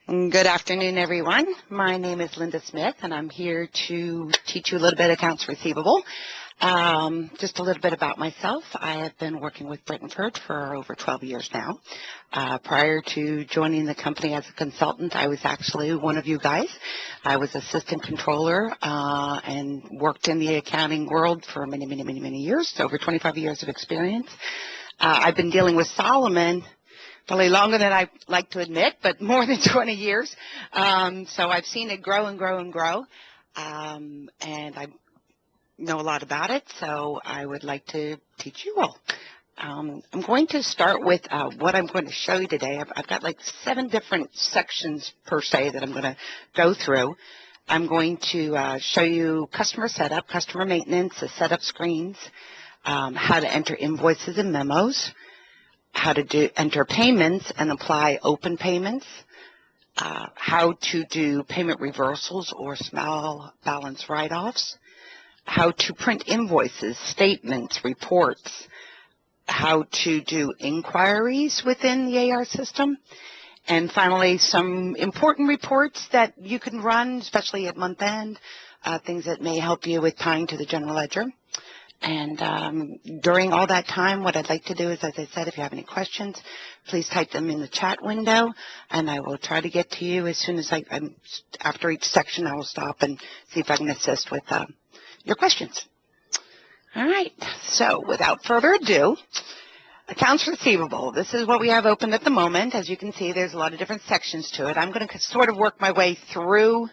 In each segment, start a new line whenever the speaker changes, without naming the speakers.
Good afternoon, everyone. My name is Linda Smith, and I'm here to teach you a little bit of accounts receivable. Just a little bit about myself. I have been working with Brittenford for over 12 years now. Prior to joining the company as a consultant, I was actually one of you guys. I was assistant controller and worked in the accounting world for many years, over 25 years of experience. I've been dealing with Solomon probably longer than I like to admit, but more than 20 years. So I've seen it grow and grow and grow, and I know a lot about it, so I would like to teach you all. I'm going to start with what I'm going to show you today. I've got like 7 different sections per se that I'm going to go through. I'm going to show you customer setup, customer maintenance, the setup screens, how to enter invoices and memos, how to enter payments and apply open payments, how to do payment reversals or small balance write-offs, how to print invoices, statements, reports, how to do inquiries within the AR system, and finally some important reports that you can run, especially at month end, things that may help you with tying to the general ledger. And during all that time, what I'd like to do is, as I said, if you have any questions, please type them in the chat window, and I will try to get to you as soon as after each section, I will stop and see if I can assist with your questions. All right, so without further ado, accounts receivable. This is what we have open at the moment. As you can see, there's a lot of different sections to it. I'm going to sort of work my way through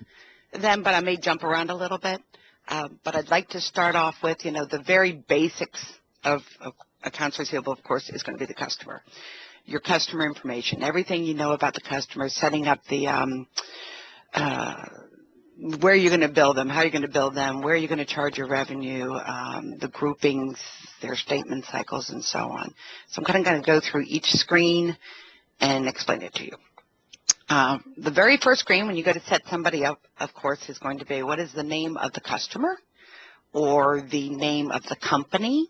them, but I may jump around a little bit. But I'd like to start off with, the very basics of accounts receivable, of course, is going to be the customer. Your customer information, everything you know about the customer, setting up the where you're going to bill them, how you're going to bill them, where you're going to charge your revenue, the groupings, their statement cycles, and so on. So I'm kind of going to go through each screen and explain it to you. The very first screen, when you go to set somebody up, of course, is going to be what is the name of the customer or the name of the company.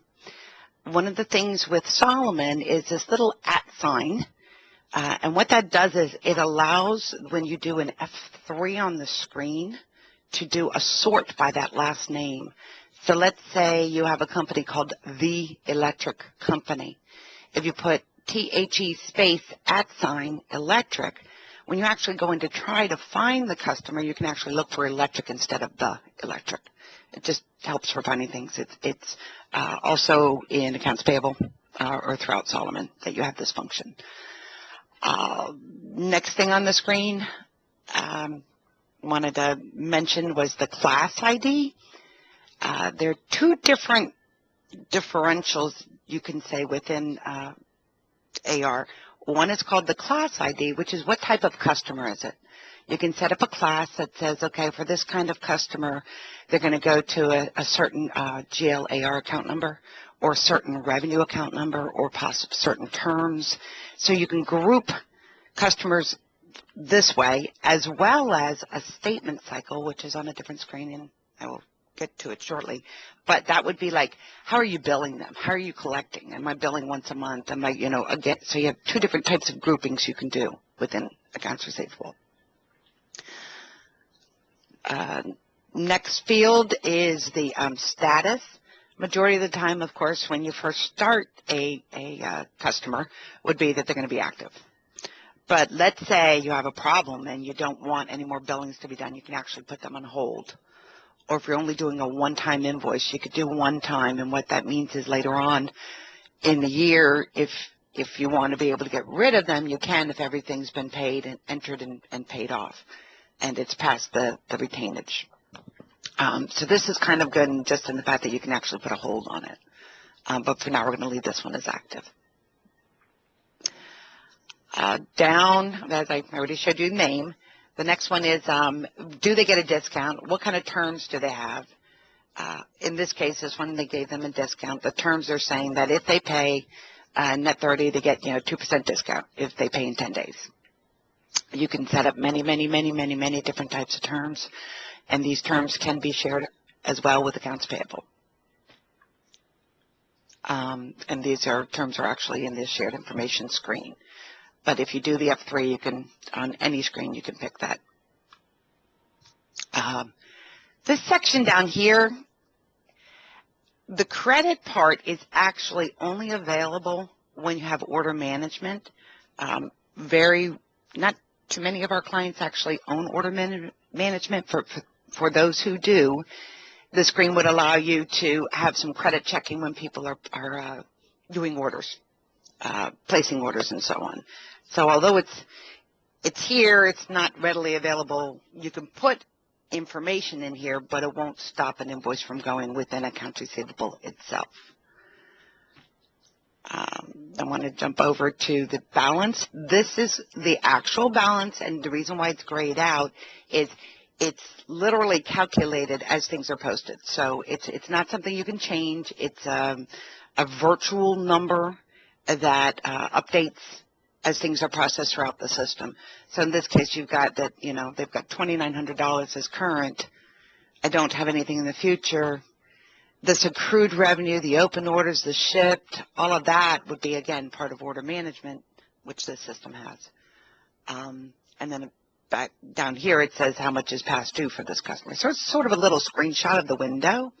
One of the things with Solomon is this little @ sign, and what that does is it allows, when you do an F3 on the screen, to do a sort by that last name. So let's say you have a company called The Electric Company. If you put THE space @ sign electric, when you actually go in to try to find the customer, you can actually look for electric instead of the electric. It just helps for finding things. It's also in accounts payable or throughout Solomon that you have this function. Next thing on the screen, wanted to mention was the class ID. There are 2 different differentials, you can say, within AR. One is called the class ID, which is what type of customer is it. You can set up a class that says, okay, for this kind of customer, they're going to go to a certain GLAR account number or a certain revenue account number or certain terms. So you can group customers this way, as well as a statement cycle, which is on a different screen, and I will get to it shortly. But that would be like, how are you billing them? How are you collecting? Am I billing once a month? Am I, again, so you have 2 different types of groupings you can do within accounts receivable. Next field is the status. Majority of the time, of course, when you first start a customer, would be that they're going to be active. But let's say you have a problem and you don't want any more billings to be done. You can actually put them on hold. Or if you're only doing a one-time invoice, you could do one time, and what that means is later on in the year, if you want to be able to get rid of them, you can if everything's been paid and entered and paid off, and it's past the retainage. So this is kind of good just in the fact that you can actually put a hold on it. But for now, we're going to leave this one as active. Down, as I already showed you the name, the next one is, do they get a discount? What kind of terms do they have? In this case, this one, they gave them a discount. The terms are saying that if they pay net 30, they get 2% discount if they pay in 10 days. You can set up many different types of terms, and these terms can be shared as well with accounts payable. And these terms are actually in this shared information screen. But if you do the F3, you can, on any screen, you can pick that. This section down here, the credit part is actually only available when you have order management. Not too many of our clients actually own order management. For those who do, the screen would allow you to have some credit checking when people are doing orders, placing orders and so on. So although it's here, it's not readily available. You can put information in here, but it won't stop an invoice from going within accounts receivable itself. I want to jump over to the balance. This is the actual balance, and the reason why it's grayed out is it's literally calculated as things are posted. So it's not something you can change. It's a virtual number that updates as things are processed throughout the system. So in this case, you've got that, they've got $2,900 as current. I don't have anything in the future. This accrued revenue, the open orders, the shipped, all of that would be, again, part of order management, which this system has. And then back down here, it says how much is past due for this customer. So it's sort of a little screenshot of the window.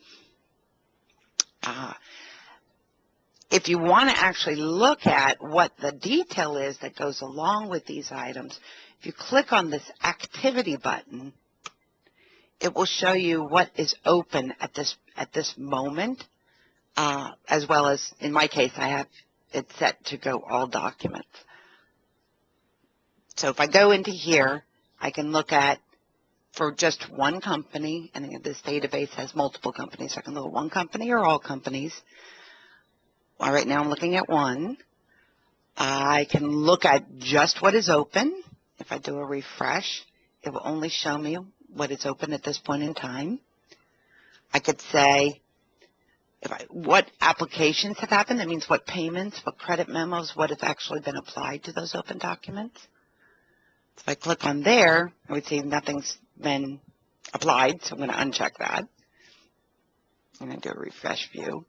If you want to actually look at what the detail is that goes along with these items, if you click on this activity button, it will show you what is open at this moment, as well as, in my case, I have it set to go all documents. So if I go into here, I can look at, for just one company, and this database has multiple companies, so I can look at one company or all companies. Well, right now I'm looking at one. I can look at just what is open. If I do a refresh, it will only show me what is open at this point in time. I could say what applications have happened. That means what payments, what credit memos, what has actually been applied to those open documents. If I click on there, I would see nothing's been applied, so I'm going to uncheck that. I'm going to do a refresh view.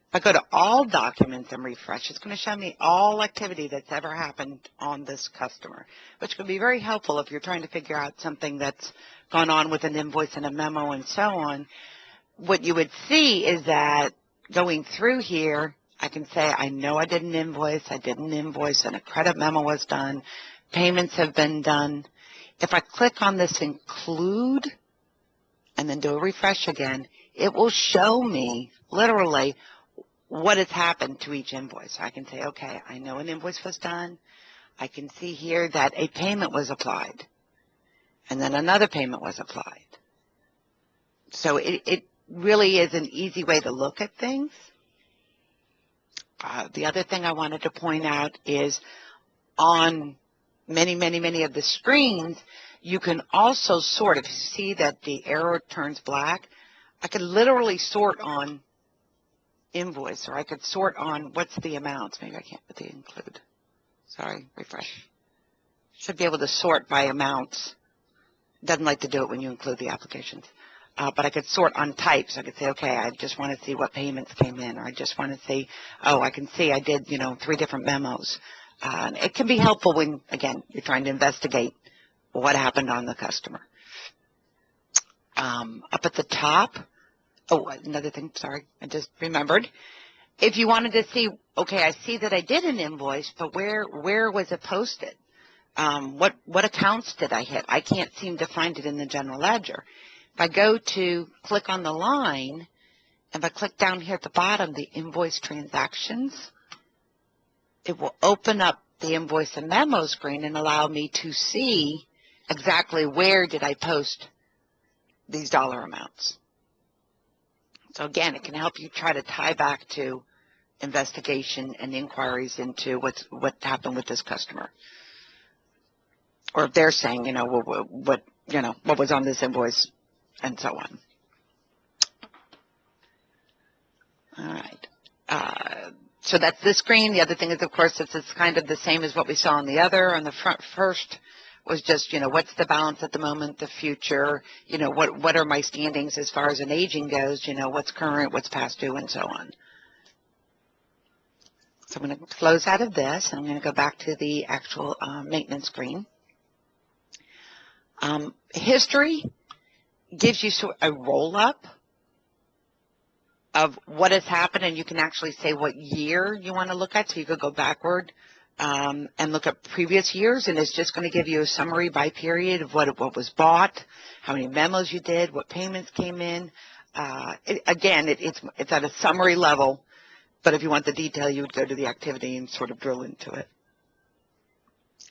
If I go to all documents and refresh, it's going to show me all activity that's ever happened on this customer, which can be very helpful if you're trying to figure out something that's gone on with an invoice and a memo and so on. What you would see is that going through here, I can say, I know I did an invoice, and a credit memo was done, payments have been done. If I click on this include and then do a refresh again, it will show me literally what has happened to each invoice. I can say, okay, I know an invoice was done. I can see here that a payment was applied, and then another payment was applied. So it really is an easy way to look at things. The other thing I wanted to point out is on many of the screens, you can also sort. If you see that the arrow turns black, I could literally sort on invoice, or I could sort on what's the amounts. Maybe I can't put the include. Sorry, refresh. Should be able to sort by amounts. Doesn't like to do it when you include the applications. But I could sort on types. I could say, okay, I just want to see what payments came in, or I just want to see, oh, I can see I did, 3 different memos. It can be helpful when, again, you're trying to investigate what happened on the customer. Up at the top, oh, another thing, sorry, I just remembered. If you wanted to see, okay, I see that I did an invoice, but where was it posted? What accounts did I hit? I can't seem to find it in the general ledger. If I go to click on the line, if I click down here at the bottom, the invoice transactions, it will open up the invoice and memo screen and allow me to see exactly where did I post these dollar amounts. So again, it can help you try to tie back to investigation and inquiries into what happened with this customer. Or if they're saying, what was on this invoice and so on. All right. So that's this screen. The other thing is, of course, it's kind of the same as what we saw on the other. On the front first was just, what's the balance at the moment, the future, what are my standings as far as an aging goes, what's current, what's past due, and so on. So I'm going to close out of this, and I'm going to go back to the actual maintenance screen. History gives you sort of a roll-up of what has happened, and you can actually say what year you want to look at, so you could go backward and look at previous years, and it's just going to give you a summary by period of what was bought, how many memos you did, what payments came in. It's at a summary level, but if you want the detail, you would go to the activity and sort of drill into it.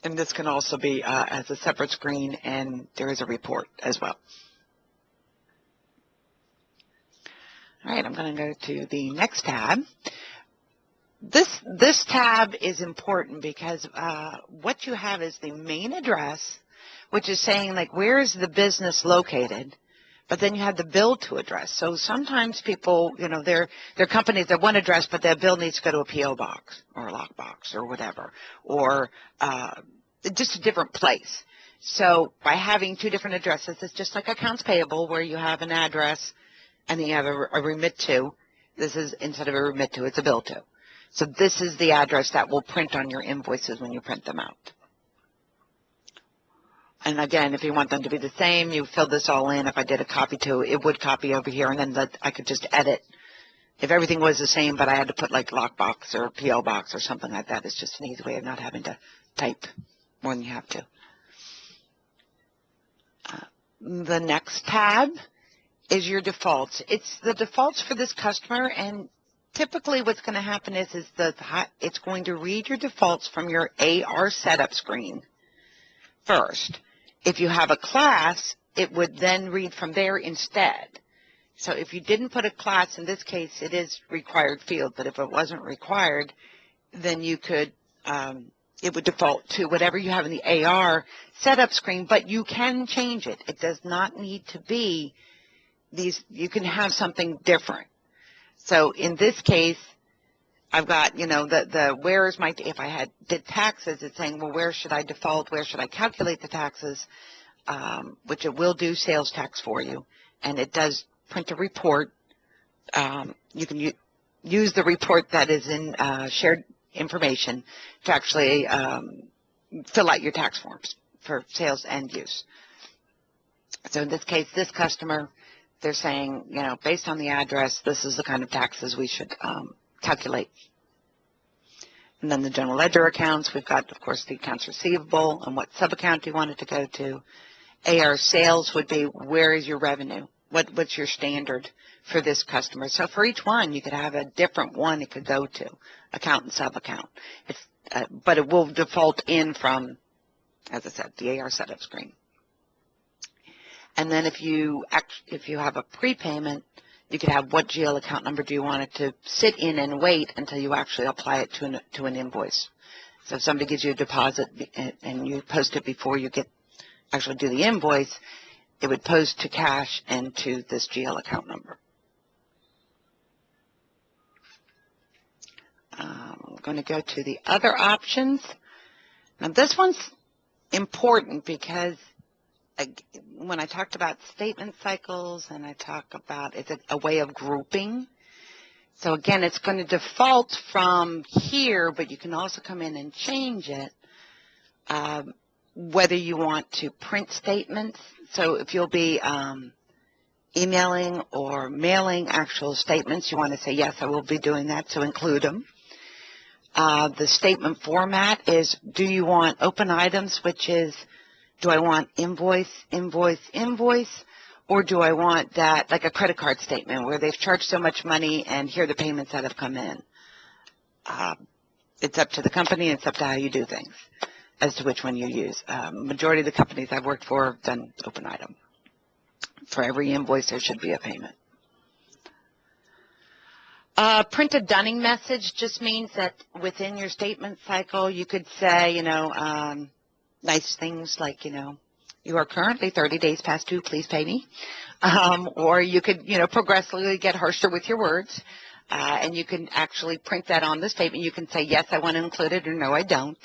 And this can also be as a separate screen, and there is a report as well. All right, I'm going to go to the next tab. This tab is important because what you have is the main address, which is saying, like, where is the business located? But then you have the bill to address. So sometimes people, they're companies that one address, but their bill needs to go to a P.O. box or a lockbox or whatever, or just a different place. So by having two different addresses, it's just like accounts payable, where you have an address and then you have a remit to. This is, instead of a remit to, it's a bill to. So this is the address that will print on your invoices when you print them out. And again, if you want them to be the same, you fill this all in. If I did a copy to, it would copy over here, and then I could just edit. If everything was the same, but I had to put like lockbox or PO box or something like that, it's just an easy way of not having to type more than you have to. The next tab is your defaults. It's the defaults for this customer, and typically what's going to happen is it's going to read your defaults from your AR setup screen first. If you have a class, it would then read from there instead. So if you didn't put a class, in this case, it is required field, but if it wasn't required, then you could, it would default to whatever you have in the AR setup screen, but you can change it. It does not need to be these, you can have something different. So in this case, I've got, where is my, if I did taxes, it's saying, well, where should I default? Where should I calculate the taxes? Which it will do sales tax for you. And it does print a report. You can use the report that is in shared information to actually fill out your tax forms for sales and use. So in this case, this customer, they're saying, based on the address, this is the kind of taxes we should calculate. And then the general ledger accounts, we've got, of course, the accounts receivable and what sub-account you want it to go to. AR sales would be, where is your revenue? What's your standard for this customer? So for each one, you could have a different one it could go to, account and sub-account. But it will default in from, as I said, the AR setup screen. And then if you have a prepayment, you could have what GL account number do you want it to sit in and wait until you actually apply it to an invoice. So if somebody gives you a deposit and you post it before you actually do the invoice, it would post to cash and to this GL account number. I'm going to go to the other options. Now this one's important because when I talked about statement cycles and I talk about it's a way of grouping. So again, it's going to default from here, but you can also come in and change it, whether you want to print statements. So if you'll be emailing or mailing actual statements, you want to say, yes, I will be doing that, so include them. The statement format is, do you want open items, which is, do I want invoice, invoice, invoice, or do I want that like a credit card statement where they've charged so much money and here are the payments that have come in? It's up to the company, and it's up to how you do things as to which one you use. Majority of the companies I've worked for have done open item. For every invoice, there should be a payment. Print a dunning message just means that within your statement cycle, you could say, nice things like, you are currently 30 days past due, please pay me. Or you could, progressively get harsher with your words. And you can actually print that on the statement. You can say, yes, I want to include it, or no, I don't.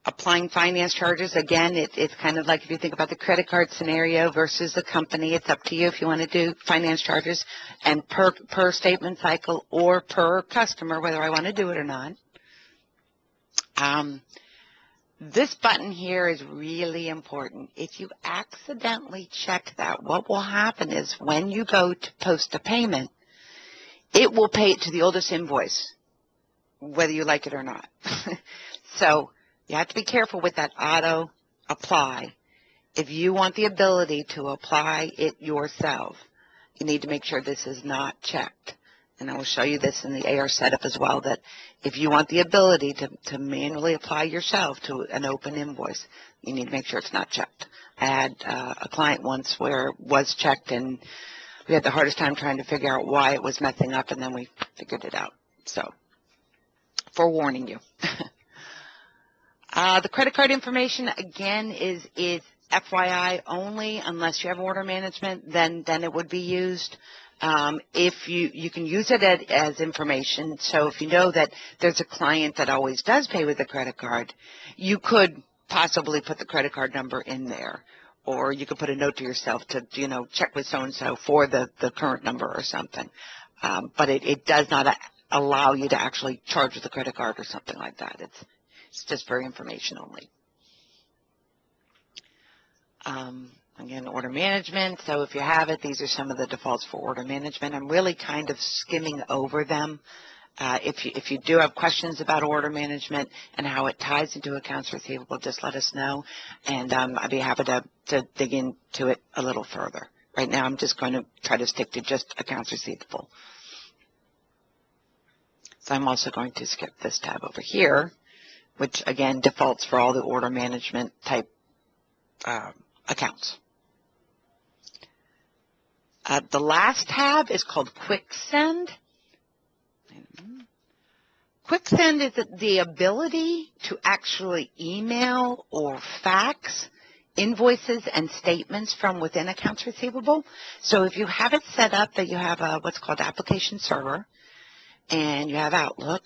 Applying finance charges, again, it's kind of like if you think about the credit card scenario versus the company. It's up to you if you want to do finance charges and per statement cycle or per customer, whether I want to do it or not. This button here is really important. If you accidentally check that, what will happen is when you go to post a payment, it will pay it to the oldest invoice, whether you like it or not. So you have to be careful with that auto apply. If you want the ability to apply it yourself, you need to make sure this is not checked. And I will show you this in the AR setup as well, that if you want the ability to manually apply yourself to an open invoice, you need to make sure it's not checked. I had a client once where it was checked, and we had the hardest time trying to figure out why it was messing up, and then we figured it out. So, forewarning you. The credit card information, again, is FYI only. Unless you have order management, then it would be used. If you can use it as information, so if you know that there's a client that always does pay with a credit card, you could possibly put the credit card number in there, or you could put a note to yourself to, check with so-and-so for the current number or something. But it does not allow you to actually charge with the credit card or something like that. It's just for information only. Again, order management. So if you have it, these are some of the defaults for order management. I'm really kind of skimming over them. If you do have questions about order management and how it ties into accounts receivable, just let us know, and I'd be happy to dig into it a little further. Right now, I'm just going to try to stick to just accounts receivable. So I'm also going to skip this tab over here, which, again, defaults for all the order management type accounts. The last tab is called Quick Send. Quick Send is the ability to actually email or fax invoices and statements from within accounts receivable. So if you have it set up that you have what's called application server and you have Outlook,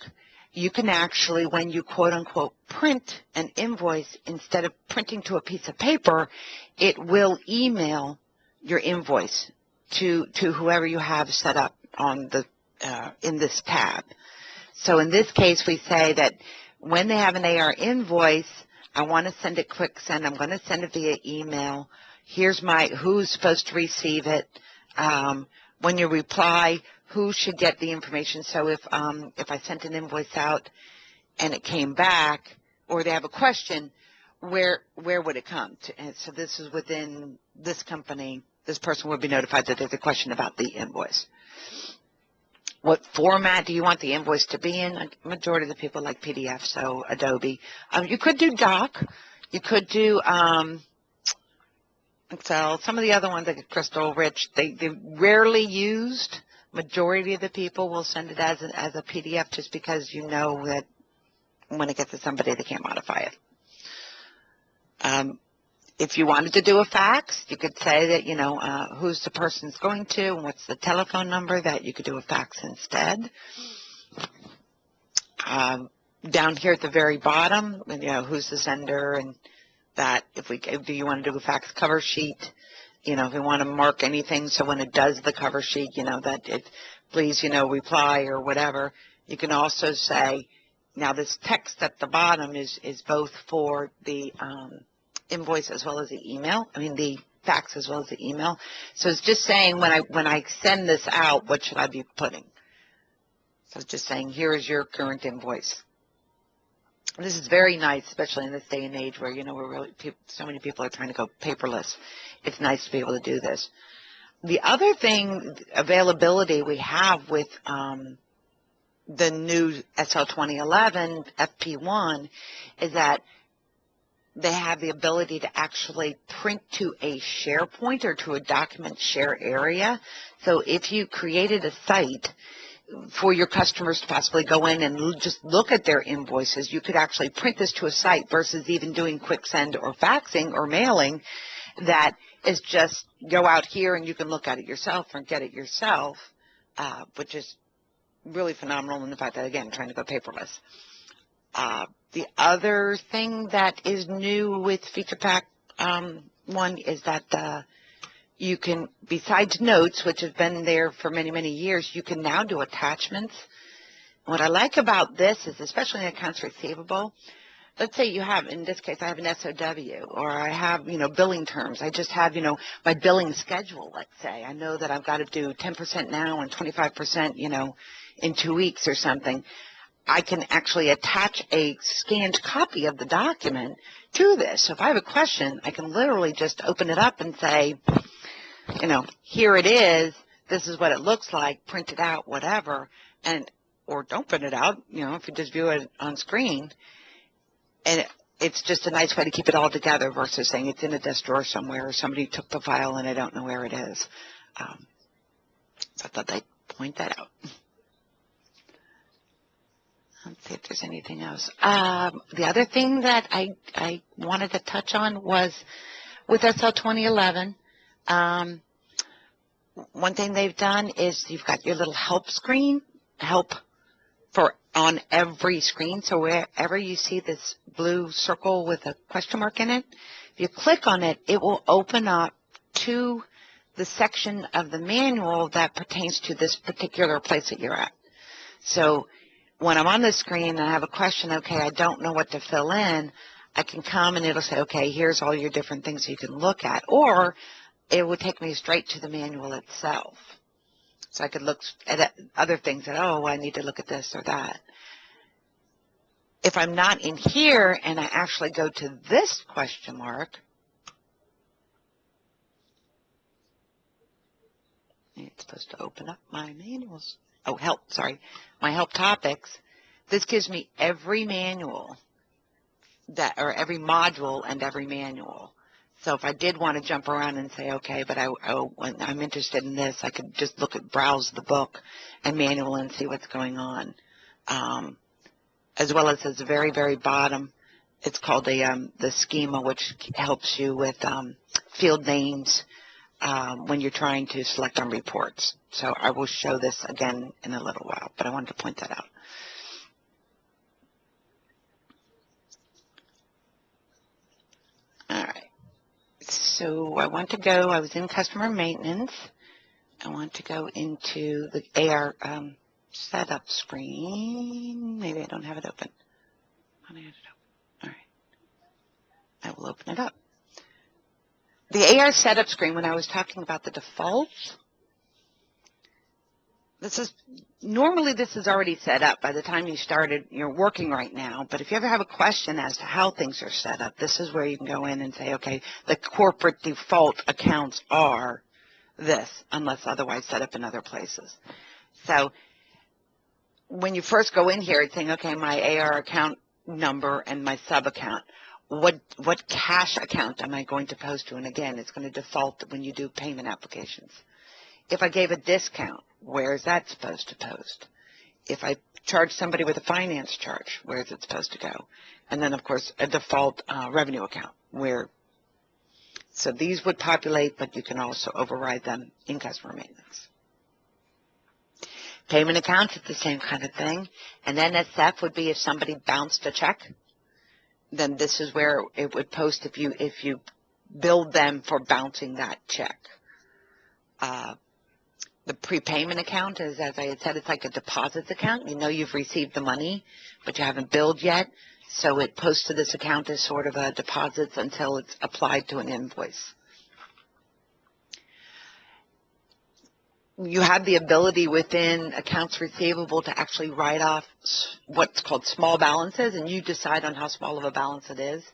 you can actually, when you quote-unquote print an invoice, instead of printing to a piece of paper, it will email your invoice to whoever you have set up on the in this tab. So in this case, we say that when they have an AR invoice, I want to send it quick send. I'm going to send it via email. Here's who's supposed to receive it. When you reply, who should get the information. So if I sent an invoice out and it came back, or they have a question, where would it come to? And so this is within this company. This person would be notified that there's a question about the invoice. What format do you want the invoice to be in? A majority of the people like PDF, so Adobe. You could do Doc. You could do Excel. Some of the other ones, like Crystal, Rich, they're rarely used. Majority of the people will send it as a PDF just because you know that when it gets to somebody, they can't modify it. If you wanted to do a fax, you could say that, who's the person's going to and what's the telephone number, that you could do a fax instead. Down here at the very bottom, who's the sender, and that do you want to do a fax cover sheet? If you want to mark anything, so when it does the cover sheet, that it, please, reply or whatever. You can also say, now this text at the bottom is both for the invoice as well as the email. The fax as well as the email. So it's just saying when I send this out, what should I be putting? So it's just saying, here is your current invoice. This is very nice, especially in this day and age where, so many people are trying to go paperless. It's nice to be able to do this. The other thing, availability we have with the new SL 2011 FP1 is that they have the ability to actually print to a SharePoint or to a document share area. So if you created a site for your customers to possibly go in and just look at their invoices, you could actually print this to a site versus even doing quick send or faxing or mailing. That is just go out here and you can look at it yourself or get it yourself, which is really phenomenal in the fact that, again, trying to go paperless. The other thing that is new with Feature Pack 1 is that you can, besides notes, which have been there for many, many years, you can now do attachments. What I like about this is, especially in accounts receivable, let's say you have, in this case, I have an SOW, or I have, billing terms. I just have, my billing schedule, let's say. I know that I've got to do 10% now and 25%, in 2 weeks or something. I can actually attach a scanned copy of the document to this. So if I have a question, I can literally just open it up and say, here it is. This is what it looks like. Print it out, whatever. Or don't print it out, if you just view it on screen. And it's just a nice way to keep it all together versus saying it's in a desk drawer somewhere or somebody took the file and I don't know where it is. So I thought I'd point that out. Let's see if there's anything else. The other thing that I wanted to touch on was with SL 2011, one thing they've done is you've got your little help screen, help for on every screen. So wherever you see this blue circle with a question mark in it, if you click on it, it will open up to the section of the manual that pertains to this particular place that you're at. So when I'm on the screen and I have a question, okay, I don't know what to fill in, I can come and it'll say, okay, here's all your different things you can look at. Or it would take me straight to the manual itself. So I could look at other things that, oh, I need to look at this or that. If I'm not in here and I actually go to this question mark, it's supposed to open up my manuals. Oh, help, sorry, my help topics. This gives me every manual or every module and every manual. So if I did want to jump around and say, okay, but I'm interested in this, I could just browse the book and manual and see what's going on. As well as at the very, very bottom, it's called the schema, which helps you with field names when you're trying to select on reports. So I will show this again in a little while, but I wanted to point that out. All right. So I was in customer maintenance. I want to go into the AR setup screen. Maybe I don't have it open. All right. I will open it up. The AR setup screen, when I was talking about the defaults, normally this is already set up by the time you're working right now, but if you ever have a question as to how things are set up, this is where you can go in and say, okay, the corporate default accounts are this, unless otherwise set up in other places. So when you first go in here, it's saying, okay, my AR account number and my sub account. What cash account am I going to post to? And again, it's going to default when you do payment applications. If I gave a discount, where is that supposed to post? If I charge somebody with a finance charge, where is it supposed to go? And then, of course, a default revenue account. So these would populate, but you can also override them in customer maintenance. Payment accounts, it's the same kind of thing. And NSF would be if somebody bounced a check, then this is where it would post if you billed them for bouncing that check. The prepayment account is, as I had said, it's like a deposits account. You know you've received the money, but you haven't billed yet. So it posts to this account as sort of a deposits until it's applied to an invoice. You have the ability within accounts receivable to actually write off what's called small balances, and you decide on how small of a balance it is.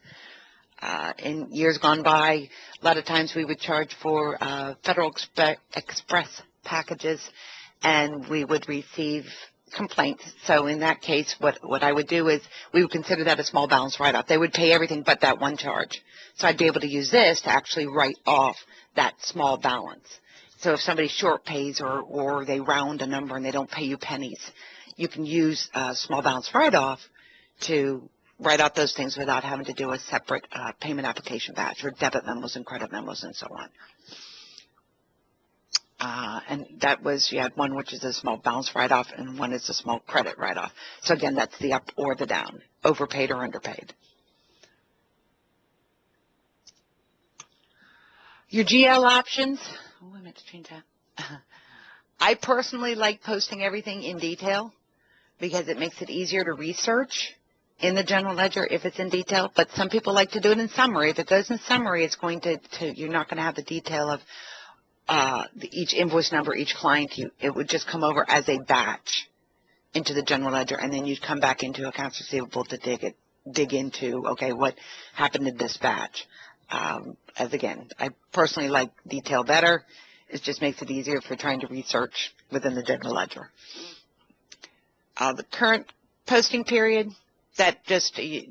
In years gone by, a lot of times we would charge for Federal Express packages, and we would receive complaints. So in that case, what I would do is we would consider that a small balance write-off. They would pay everything but that one charge. So I'd be able to use this to actually write off that small balance. So if somebody short pays or they round a number and they don't pay you pennies, you can use small balance write-off to write out those things without having to do a separate payment application batch or debit memos and credit memos and so on. And that was, you had one which is a small balance write-off and one is a small credit write-off. So again, that's the up or the down. overpaid or underpaid. Your GL options. Oh, I meant to change that. I personally like posting everything in detail because it makes it easier to research in the general ledger if it's in detail, but some people like to do it in summary. If it goes in summary, it's going to you're not going to have the detail of each invoice number, each client. It would just come over as a batch into the general ledger, and then you'd come back into accounts receivable to dig into, okay, what happened in this batch. As again, I personally like detail better. It just makes it easier if you're trying to research within the general ledger. The current posting period, that just, you're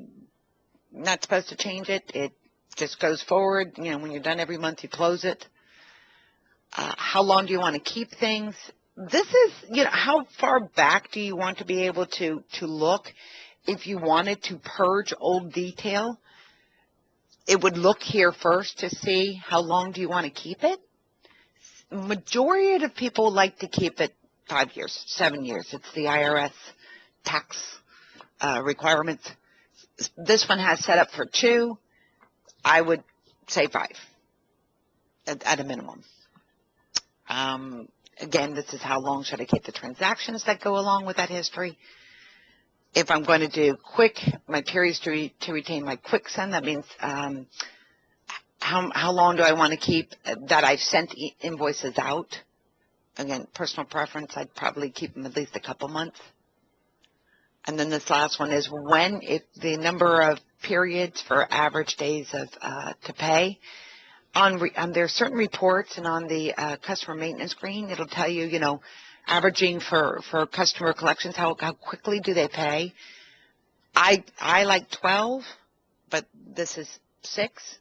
not supposed to change it. It just goes forward. You know, when you're done every month, you close it. How long do you want to keep things? This is, you know, how far back do you want to be able to look? If you wanted to purge old detail, it would look here first to see how long do you want to keep it. Majority of people like to keep it 5 years, 7 years. It's the IRS tax requirements. This one has set up for 2. I would say 5 at a minimum. Again, this is how long should I keep the transactions that go along with that history. If I'm going to do quick, my period is to retain my quick send. That means how long do I want to keep that I've sent invoices out? Again, personal preference, I'd probably keep them at least a couple months. And then this last one is when, if the number of periods for average days of to pay. There are certain reports, and on the customer maintenance screen, it'll tell you, you know, averaging for customer collections, how quickly do they pay. I like 12, but this is 6.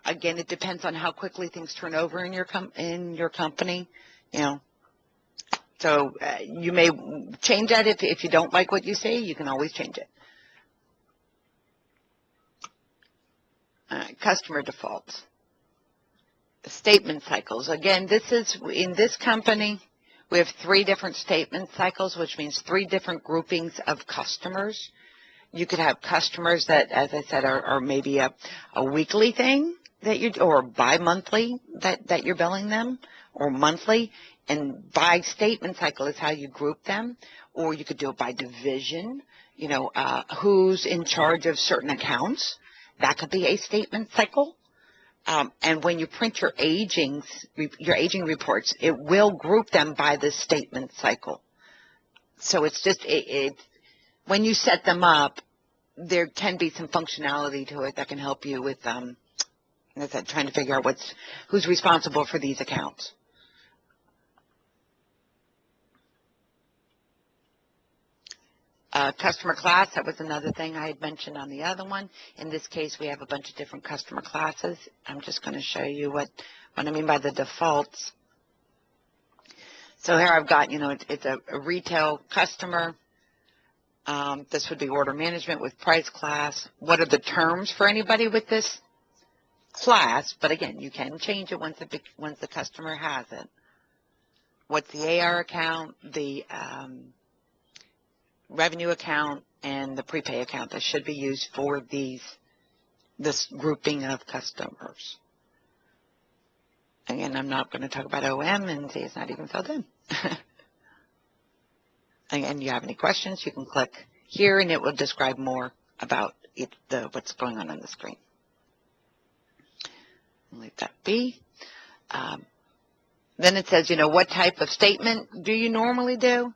Again, it depends on how quickly things turn over in your company, you know. So you may change that if you don't like what you see. You can always change it. Customer defaults. Statement cycles. Again, this is in this company, we have 3 different statement cycles, which means 3 different groupings of customers. You could have customers that, as I said, are maybe a weekly thing that you, or bi-monthly that you're billing them, or monthly, and by statement cycle is how you group them. Or you could do it by division, you know, who's in charge of certain accounts. That could be a statement cycle. And when you print your aging reports, it will group them by the statement cycle. So it's just, when you set them up, there can be some functionality to it that can help you with, as I said, trying to figure out who's responsible for these accounts. Customer class, that was another thing I had mentioned on the other one. In this case, we have a bunch of different customer classes. I'm just going to show you what I mean by the defaults. So here I've got, you know, it's a retail customer. This would be order management with price class. What are the terms for anybody with this class? But again, you can change it once the customer has it. What's the AR account, the revenue account, and the prepay account that should be used for this grouping of customers. Again, I'm not going to talk about OM, and see, it's not even filled in. Again, you have any questions, you can click here, and it will describe more about what's going on the screen. I'll leave that be. Then it says, you know, what type of statement do you normally do?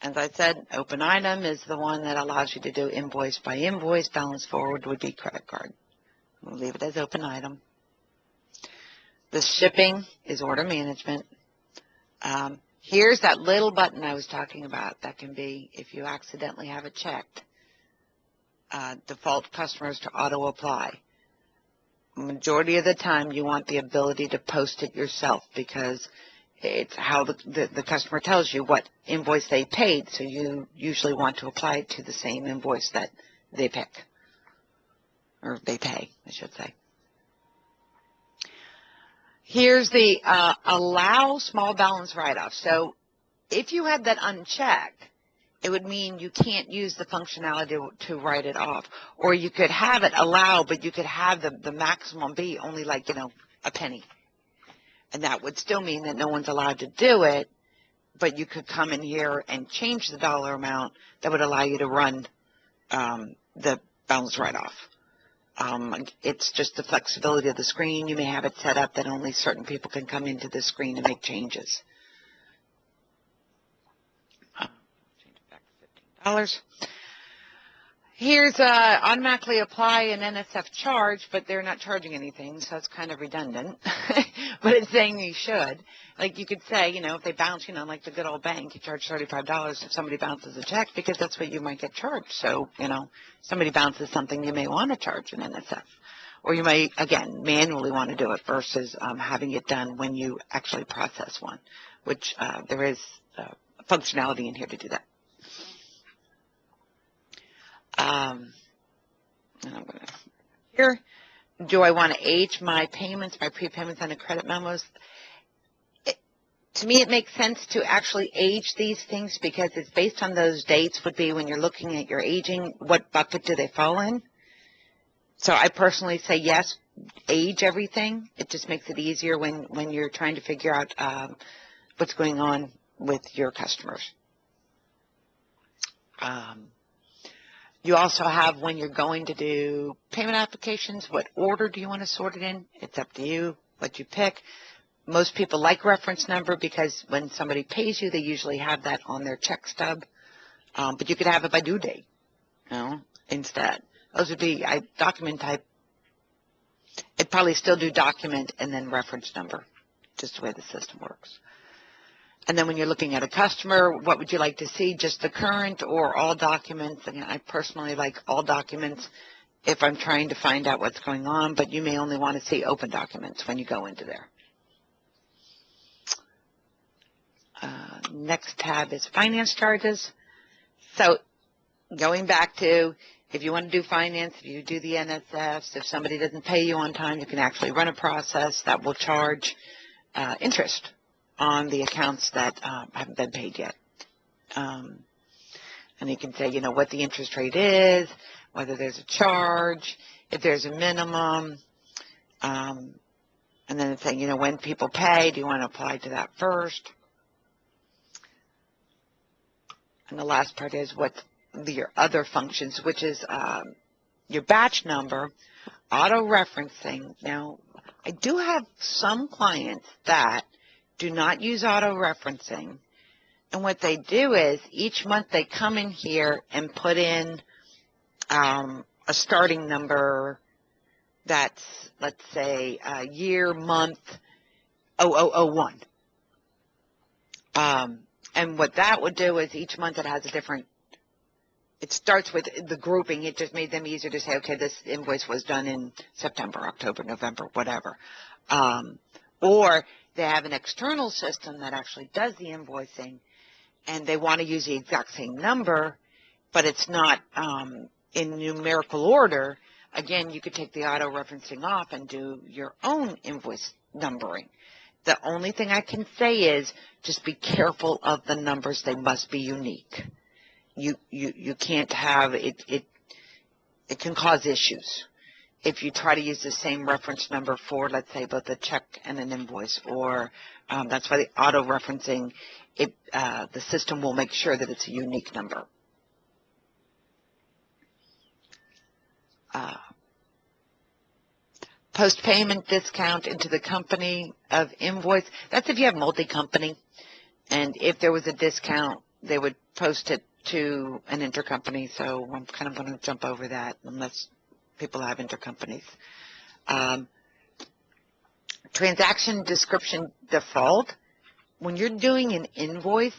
As I said, open item is the one that allows you to do invoice by invoice. Balance forward would be credit card. We'll leave it as open item. The shipping is order management. Here's that little button I was talking about. That can be, if you accidentally have it checked, default customers to auto apply. Majority of the time, you want the ability to post it yourself because it's how the customer tells you what invoice they paid, so you usually want to apply it to the same invoice that they pick, or they pay, I should say. Here's the allow small balance write-off. So if you had that unchecked,
it would mean you can't use the functionality to write it off. Or you could have it allow, but you could have the maximum be only like, a penny. And that would still mean that no one's allowed to do it, but you could come in here and change the dollar amount that would allow you to run the balance write-off. It's just the flexibility of the screen. You may have it set up that only certain people can come into the screen and make changes. Change it back to $15. Here's automatically apply an NSF charge, but they're not charging anything, so it's kind of redundant. But it's saying you should. Like you could say, if they bounce, like the good old bank, you charge $35 if somebody bounces a check because that's what you might get charged. So, somebody bounces something, you may want to charge an NSF. Or you may, again, manually want to do it versus having it done when you actually process one, which there is functionality in here to do that. And I'm going to here. Do I want to age my payments, my prepayments, and the credit memos? To me, it makes sense to actually age these things because it's based on those dates would be when you're looking at your aging, what bucket do they fall in? So I personally say yes, age everything. It just makes it easier when you're trying to figure out what's going on with your customers. You also have when you're going to do payment applications, what order do you want to sort it in? It's up to you what you pick. Most people like reference number because when somebody pays you, they usually have that on their check stub. But you could have it by due date, instead. Those would be document type. It'd probably still do document and then reference number, just the way the system works. And then when you're looking at a customer, what would you like to see? Just the current or all documents? Again, I personally like all documents if I'm trying to find out what's going on, but you may only want to see open documents when you go into there. Next tab is finance charges. So going back to if you want to do finance, if you do the NSFs, if somebody doesn't pay you on time, you can actually run a process that will charge interest on the accounts that haven't been paid yet. And you can say, what the interest rate is, whether there's a charge, if there's a minimum, and then it's saying, when people pay, do you want to apply to that first? And the last part is what's your other functions, which is your batch number, auto-referencing. Now, I do have some clients that do not use auto-referencing, and what they do is each month they come in here and put in a starting number that's, let's say, year, month, 0001. And what that would do is each month it has a different, it starts with the grouping. It just made them easier to say, okay, this invoice was done in September, October, November, whatever. Or they have an external system that actually does the invoicing, and they want to use the exact same number, but it's not in numerical order. Again, you could take the auto-referencing off and do your own invoice numbering. The only thing I can say is just be careful of the numbers. They must be unique. You can't have it. It can cause issues if you try to use the same reference number for, let's say, both a check and an invoice, or that's why the auto-referencing, the system will make sure that it's a unique number. Post-payment discount into the company of invoice. That's if you have multi-company, and if there was a discount, they would post it to an intercompany, so I'm kind of going to jump over that unless people have intercompanies. Transaction description default. When you're doing an invoice,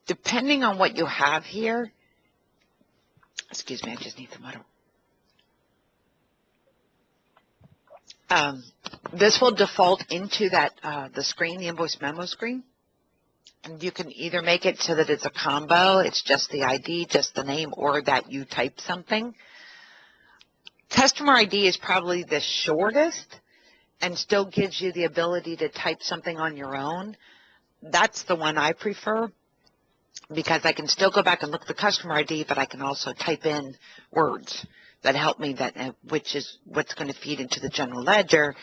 depending on what you have here, excuse me, I just need some water. This will default into that the screen, the invoice memo screen. And you can either make it so that it's a combo, it's just the ID, just the name, or that you type something. Customer ID is probably the shortest and still gives you the ability to type something on your own. That's the one I prefer. because I can still go back and look at the customer ID, but I can also type in words that help me, which is what's going to feed into the general ledger.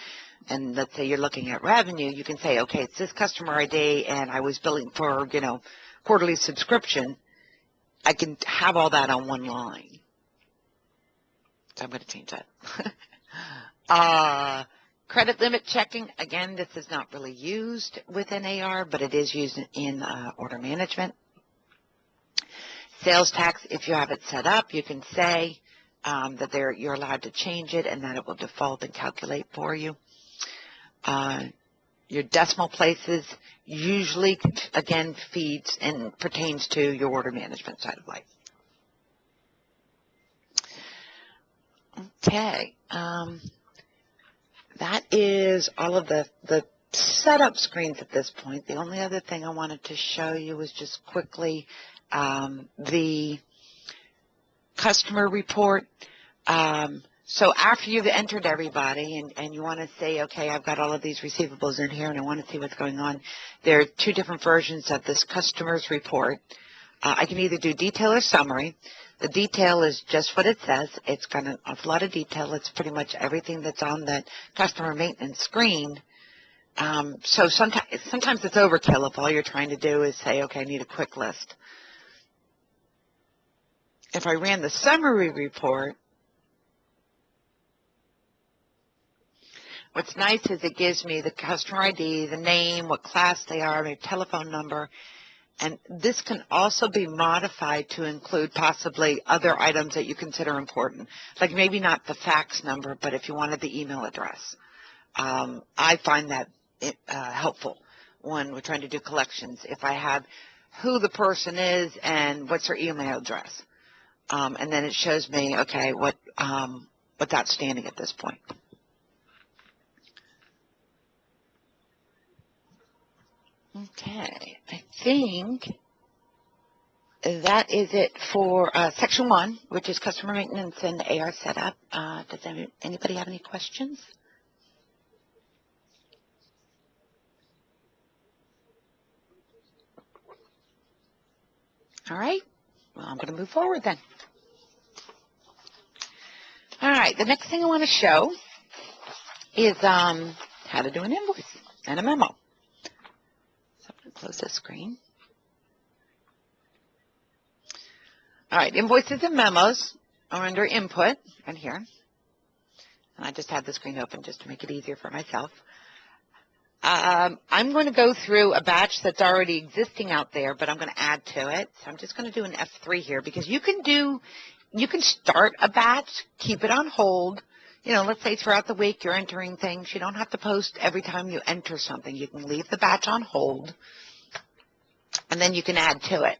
And let's say you're looking at revenue, you can say, okay, it's this customer ID, and I was billing for, quarterly subscription. I can have all that on one line. So I'm going to change that. Credit limit checking, again, this is not really used within AR, but it is used in order management. Sales tax, if you have it set up, you can say that you're allowed to change it and that it will default and calculate for you. Your decimal places usually, again, feeds and pertains to your order management side of life. Okay. That is all of the setup screens at this point. The only other thing I wanted to show you was just quickly the customer report. So after you've entered everybody and you want to say, okay, I've got all of these receivables in here and I want to see what's going on, there are two different versions of this customer's report. I can either do detail or summary. The detail is just what it says. It's got an awful lot of detail. It's pretty much everything that's on that customer maintenance screen. So sometimes it's overkill if all you're trying to do is say, okay, I need a quick list. If I ran the summary report, what's nice is it gives me the customer ID, the name, what class they are, their telephone number, and this can also be modified to include possibly other items that you consider important, like maybe not the fax number, but if you wanted the email address. I find that helpful when we're trying to do collections. If I have who the person is and what's their email address, and then it shows me, okay, what's outstanding at this point. Okay, I think that is it for Section 1, which is customer maintenance and AR setup. Does anybody have any questions? All right, well, I'm going to move forward then. All right, the next thing I want to show is how to do an invoice and a memo. So I'm going to close this screen. All right, invoices and memos are under input right here. And I just had the screen open just to make it easier for myself. I'm going to go through a batch that's already existing out there, but I'm going to add to it. So I'm just going to do an F3 here because you can start a batch, keep it on hold. Let's say throughout the week you're entering things. You don't have to post every time you enter something. You can leave the batch on hold, and then you can add to it.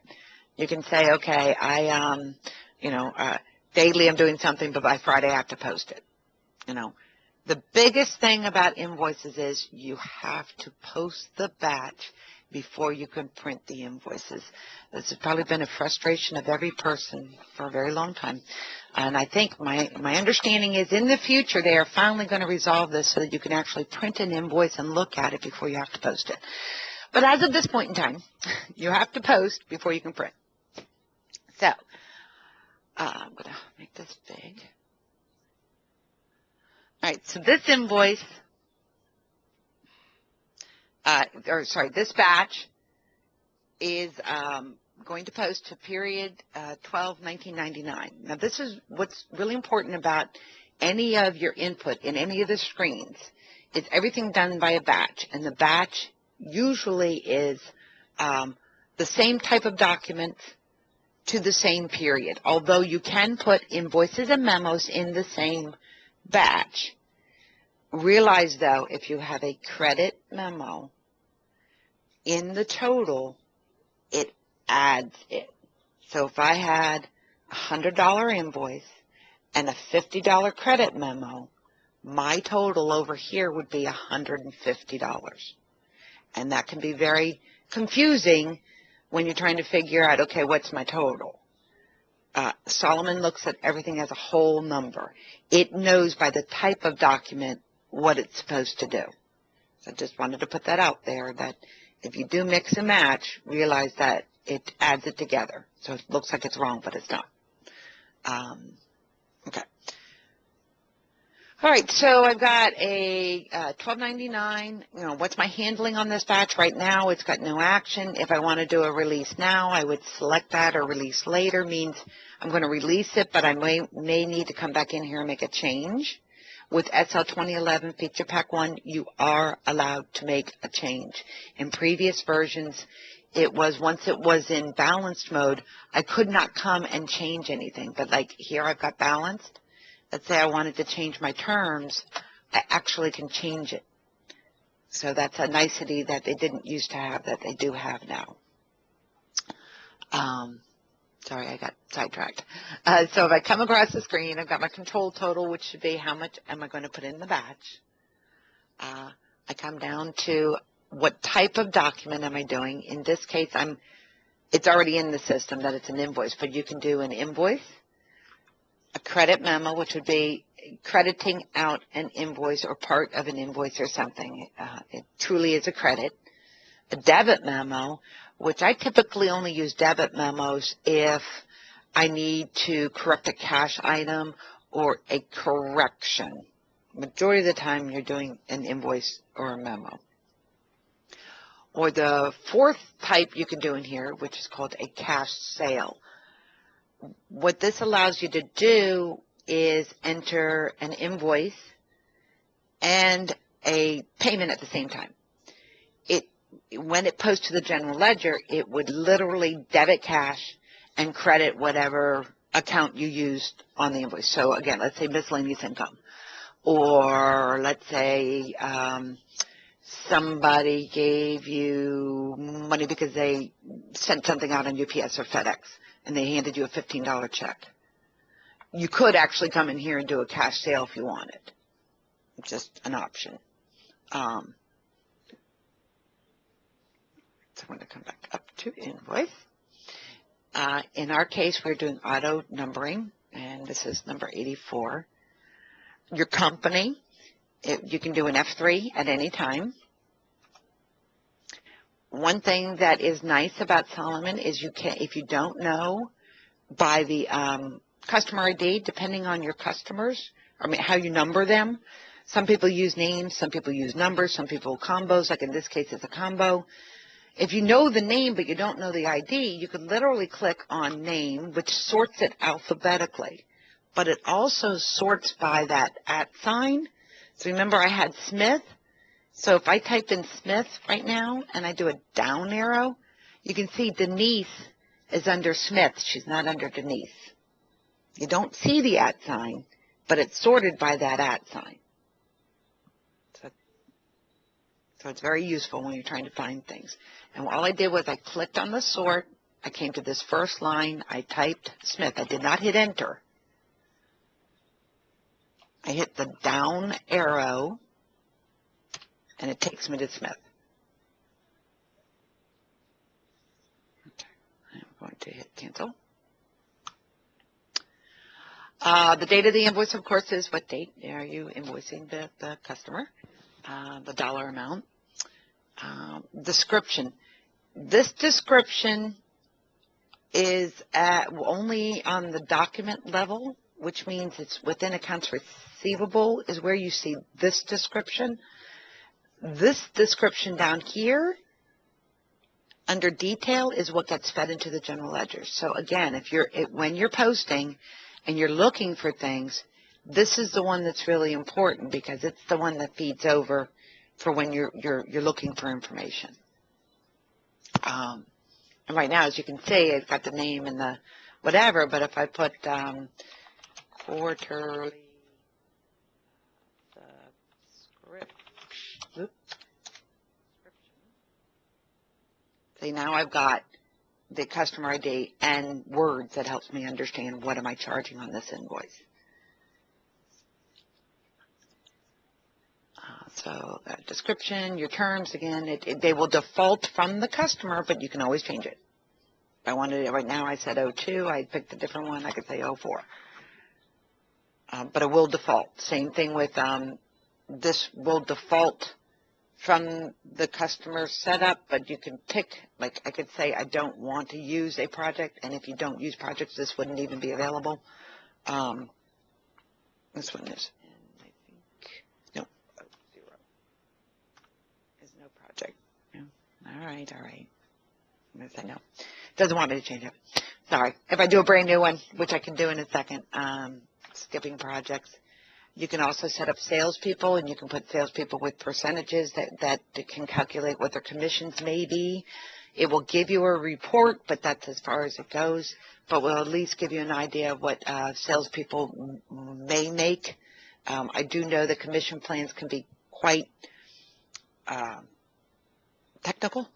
You can say, okay, daily I'm doing something, but by Friday I have to post it. The biggest thing about invoices is you have to post the batch before you can print the invoices. This has probably been a frustration of every person for a very long time. And I think my understanding is in the future they are finally going to resolve this so that you can actually print an invoice and look at it before you have to post it. But as of this point in time, you have to post before you can print. So I'm going to make this big. All right, so this invoice, this batch is going to post to period 12/1999. Now, this is what's really important about any of your input in any of the screens. It's everything done by a batch, and the batch usually is the same type of document to the same period, although you can put invoices and memos in the same batch. Realize, though, if you have a credit memo in the total, it adds it. So if I had a $100 invoice and a $50 credit memo, my total over here would be $150. And that can be very confusing when you're trying to figure out, okay, what's my total? Solomon looks at everything as a whole number. It knows by the type of document what it's supposed to do. So I just wanted to put that out there, that if you do mix and match, realize that it adds it together. So it looks like it's wrong, but it's not. Okay. All right, so I've got a $12.99. You know, what's my handling on this batch right now? It's got no action. If I want to do a release now, I would select that, or release later means I'm going to release it, but I may need to come back in here and make a change. With SL 2011 Feature Pack 1, you are allowed to make a change. In previous versions, it was, once it was in balanced mode, I could not come and change anything. But like here, I've got balanced. Let's say I wanted to change my terms, I actually can change it. So that's a nicety that they didn't used to have that they do have now. Sorry, I got sidetracked. So if I come across the screen, I've got my control total, which should be how much am I going to put in the batch. I come down to what type of document am I doing. In this case, it's already in the system that it's an invoice, but you can do an invoice, a credit memo, which would be crediting out an invoice or part of an invoice or something. It truly is a credit. A debit memo, which I typically only use debit memos if I need to correct a cash item or a correction. Majority of the time you're doing an invoice or a memo. Or the fourth type you can do in here, which is called a cash sale. What this allows you to do is enter an invoice and a payment at the same time. When it posts to the general ledger, it would literally debit cash and credit whatever account you used on the invoice. So again, let's say miscellaneous income. Or let's say somebody gave you money because they sent something out on UPS or FedEx, and they handed you a $15 check. You could actually come in here and do a cash sale if you wanted. It's just an option. So I'm going to come back up to invoice. In our case, we're doing auto numbering, and this is number 84. Your company, you can do an F3 at any time. One thing that is nice about Solomon is you can, if you don't know, by the customer ID, depending on your customers, how you number them. Some people use names, some people use numbers, some people combos, like in this case it's a combo. If you know the name but you don't know the ID, you can literally click on name, which sorts it alphabetically. But it also sorts by that @ sign. So remember I had Smith. So if I type in Smith right now and I do a down arrow, you can see Denise is under Smith. She's not under Denise. You don't see the @ sign, but it's sorted by that @ sign. So it's very useful when you're trying to find things. And all I did was I clicked on the sort. I came to this first line. I typed Smith. I did not hit enter. I hit the down arrow, and it takes me to Smith. Okay. I'm going to hit cancel. The date of the invoice, of course, is what date are you invoicing the customer, the dollar amount. Description. This description is only on the document level, which means it's within accounts receivable is where you see this description. This description down here under detail is what gets fed into the general ledger. So again, when you're posting and you're looking for things, this is the one that's really important because it's the one that feeds over for when you're looking for information. And right now, as you can see, I've got the name and the whatever, but if I put quarterly description, see, now I've got the customer ID and words that helps me understand what am I charging on this invoice. So description, your terms, again, they will default from the customer, but you can always change it. If I wanted it right now, I said 02. I picked a different one. I could say 04. But it will default. Same thing with this will default from the customer setup, but you can pick, like I could say I don't want to use a project, and if you don't use projects, this wouldn't even be available. This one is, and I think, no, 0 is no project. No. All right. I'm going to say no. Doesn't want me to change it. Sorry. If I do a brand new one, which I can do in a second, skipping projects. You can also set up salespeople, and you can put salespeople with percentages that can calculate what their commissions may be. It will give you a report, but that's as far as it goes. But will at least give you an idea of what salespeople may make. I do know that commission plans can be quite technical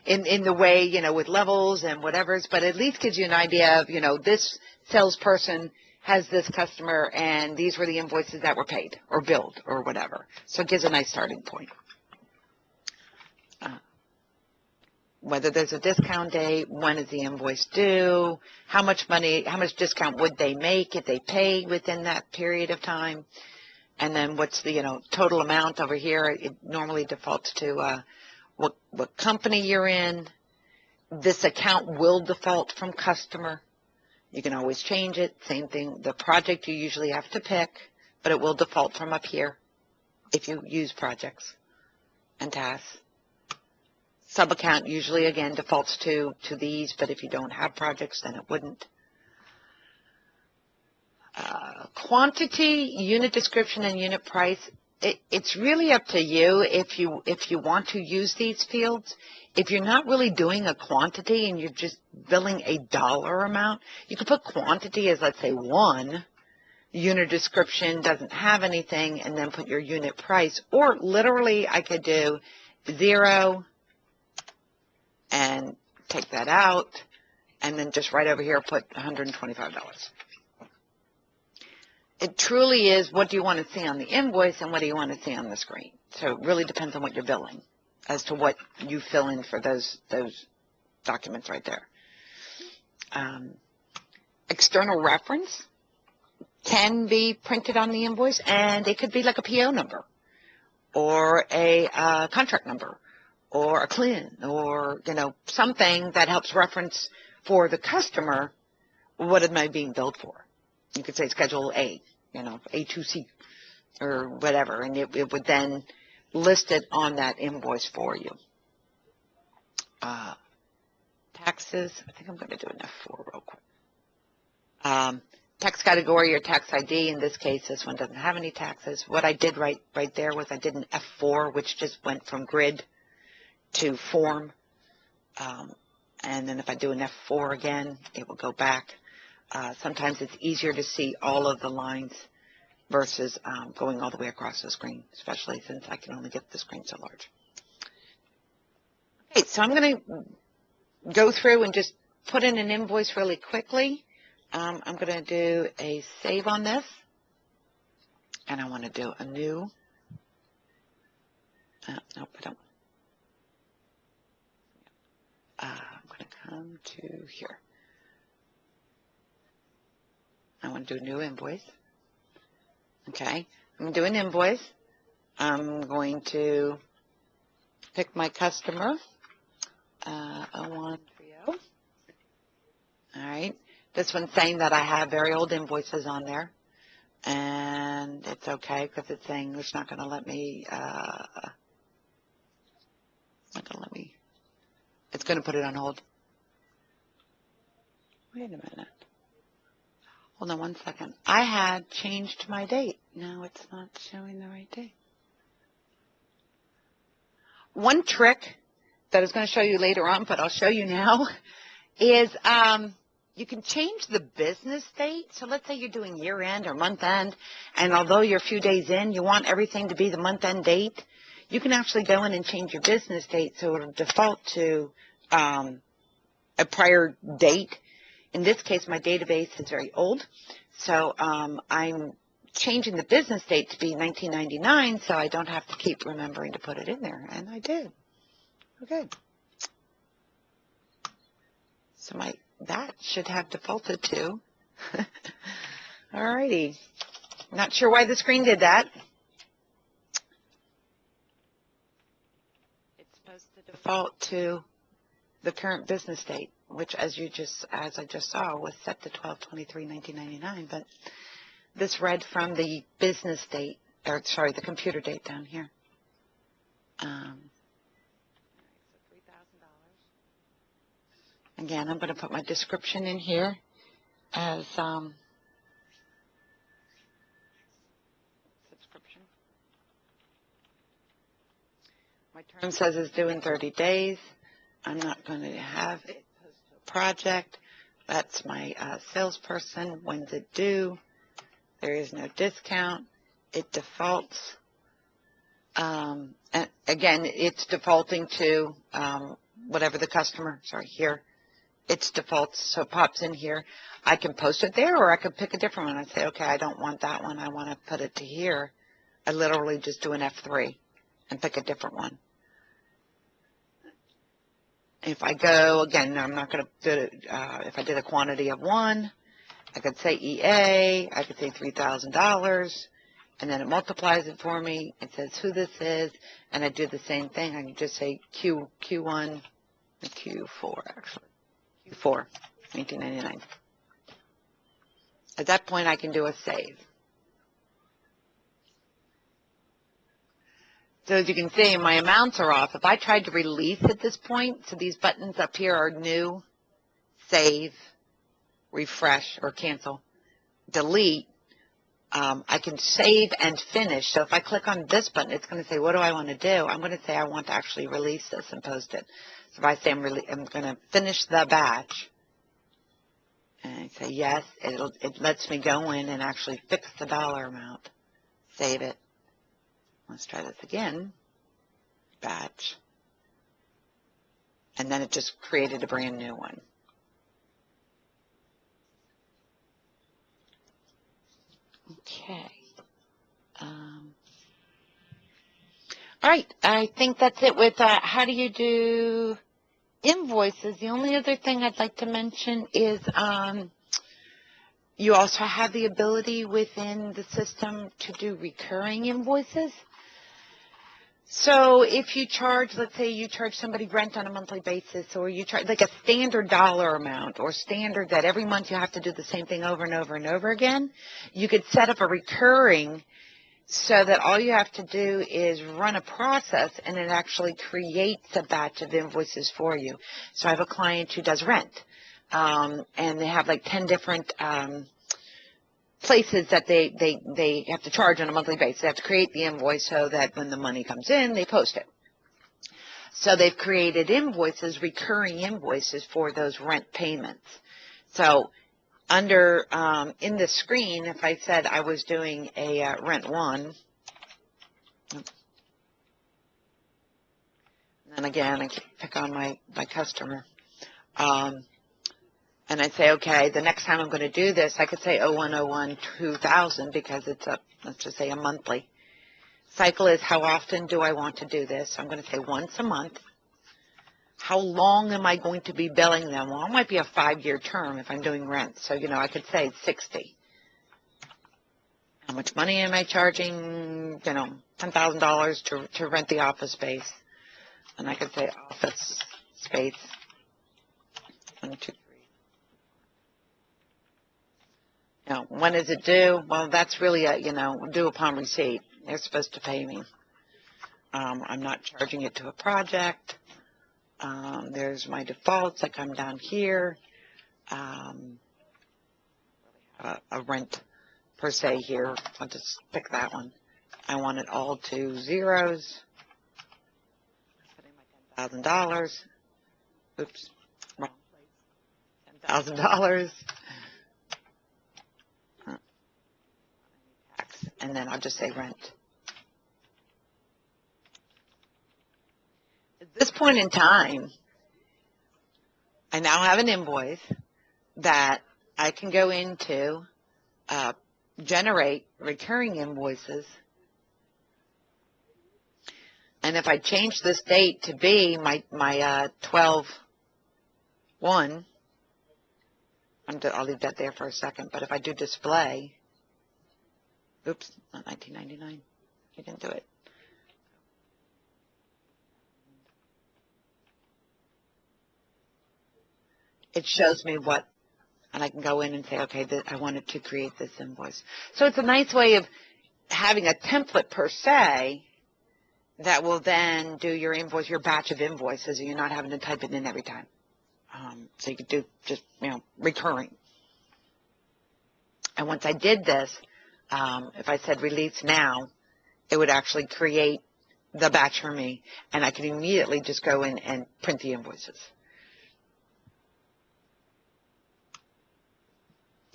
in the way, with levels and whatever's, but at least gives you an idea of, this salesperson has this customer, and these were the invoices that were paid or billed or whatever. So it gives a nice starting point. Whether there's a discount date, when is the invoice due, how much discount would they make if they pay within that period of time, and then what's the, total amount over here. It normally defaults to what company you're in. This account will default from customer. You can always change it. Same thing. The project you usually have to pick, but it will default from up here if you use projects and tasks. Sub-account usually, again, defaults to these, but if you don't have projects, then it wouldn't. Quantity, unit description, and unit price, it's really up to you if you want to use these fields. If you're not really doing a quantity and you're just billing a dollar amount, you could put quantity as, let's say, 1. Unit description doesn't have anything, and then put your unit price. Or literally, I could do 0 and take that out, and then just right over here put $125. It truly is, what do you want to see on the invoice and what do you want to see on the screen? So it really depends on what you're billing as to what you fill in for those documents right there. External reference can be printed on the invoice, and it could be like a PO number or a contract number or a CLIN or, something that helps reference for the customer what am I being billed for. You could say Schedule A, A2C or whatever, and it would then list it on that invoice for you. Taxes, I think I'm going to do an F4 real quick. Tax category or tax ID, in this case, this one doesn't have any taxes. What I did right there was I did an F4, which just went from grid to form. And then if I do an F4 again, it will go back. Sometimes it's easier to see all of the lines versus going all the way across the screen, especially since I can only get the screen so large. Okay, so I'm going to go through and just put in an invoice really quickly. I'm going to do a save on this, and I want to do a new. Nope, I don't. I'm going to come to here. I want to do a new invoice. Okay, I'm going to do an invoice. I'm going to pick my customer, 0130. All right, this one's saying that I have very old invoices on there, and it's okay because it's saying it's not going to let me, it's going to put it on hold. Wait a minute. Hold on one second. I had changed my date. Now it's not showing the right date. One trick that I was going to show you later on, but I'll show you now, is you can change the business date. So let's say you're doing year end or month end, and although you're a few days in, you want everything to be the month end date, you can actually go in and change your business date so it'll default to a prior date. In this case, my database is very old, so I'm changing the business date to be 1999, so I don't have to keep remembering to put it in there, and I did. Okay. So that should have defaulted to. All righty. Not sure why the screen did that. default to the current business date, which as I just saw was set to 12/23/1999, but this read from the business date, or sorry, the computer date down here. So $3,000. Again, I'm going to put my description in here as subscription. My term says it's due in 30 days. I'm not going to have it post to a project. That's my salesperson. When's it due? There is no discount. It defaults. And again, it's defaulting to whatever the customer, here, it's defaults, so it pops in here. I can post it there, or I could pick a different one. I say, okay, I don't want that one. I want to put it to here. I literally just do an F3 and pick a different one. If I go, again, I'm not going to do it, if I did a quantity of 1, I could say EA, I could say $3,000, and then it multiplies it for me. It says who this is, and I do the same thing. I can just say Q1, and Q4, actually. Q4, 1999. At that point, I can do a save. So as you can see, my amounts are off. If I tried to release at this point, so these buttons up here are new, save, refresh, or cancel, delete. I can save and finish. So if I click on this button, it's going to say, what do I want to do? I'm going to say I want to actually release this and post it. So if I say I'm going to finish the batch, and I say yes, it lets me go in and actually fix the dollar amount. Save it. Let's try this again. Batch. And then it just created a brand new one. Okay. All right. I think that's it with how do you do invoices. The only other thing I'd like to mention is you also have the ability within the system to do recurring invoices. So if you charge, let's say you charge somebody rent on a monthly basis, or you charge like a standard dollar amount, or standard that every month you have to do the same thing over and over and over again, you could set up a recurring so that all you have to do is run a process and it actually creates a batch of invoices for you. So I have a client who does rent, and they have like 10 different places that they have to charge on a monthly basis. They have to create the invoice so that when the money comes in, they post it. So they've created invoices, recurring invoices for those rent payments. So under, in the screen, if I said I was doing a rent 1, and then again, I pick on my customer, and I say, okay, the next time I'm going to do this, I could say 01/01/2000 because it's let's just say a monthly. Cycle is how often do I want to do this? So I'm going to say once a month. How long am I going to be billing them? Well, it might be a 5-year term if I'm doing rent. So, I could say 60. How much money am I charging? $10,000 to rent the office space. And I could say office space. 1, 2, 3. When is it due? Well, that's really due upon receipt. They're supposed to pay me. I'm not charging it to a project. There's my defaults. I come down here. A rent per se here. I'll just pick that one. I want it all to zeros. Putting my $10,000. Oops, wrong place. $10,000. And then I'll just say rent. At this point in time, I now have an invoice that I can go into, generate recurring invoices. And if I change this date to be my 12/1, I'll leave that there for a second. But if I do display, oops, not 1999. You didn't do it. it shows me what, and I can go in and say, okay, I wanted to create this invoice. So it's a nice way of having a template per se that will then do your invoice, your batch of invoices, and you're not having to type it in every time. So you could do just, recurring. And once I did this, if I said release now, it would actually create the batch for me, and I could immediately just go in and print the invoices.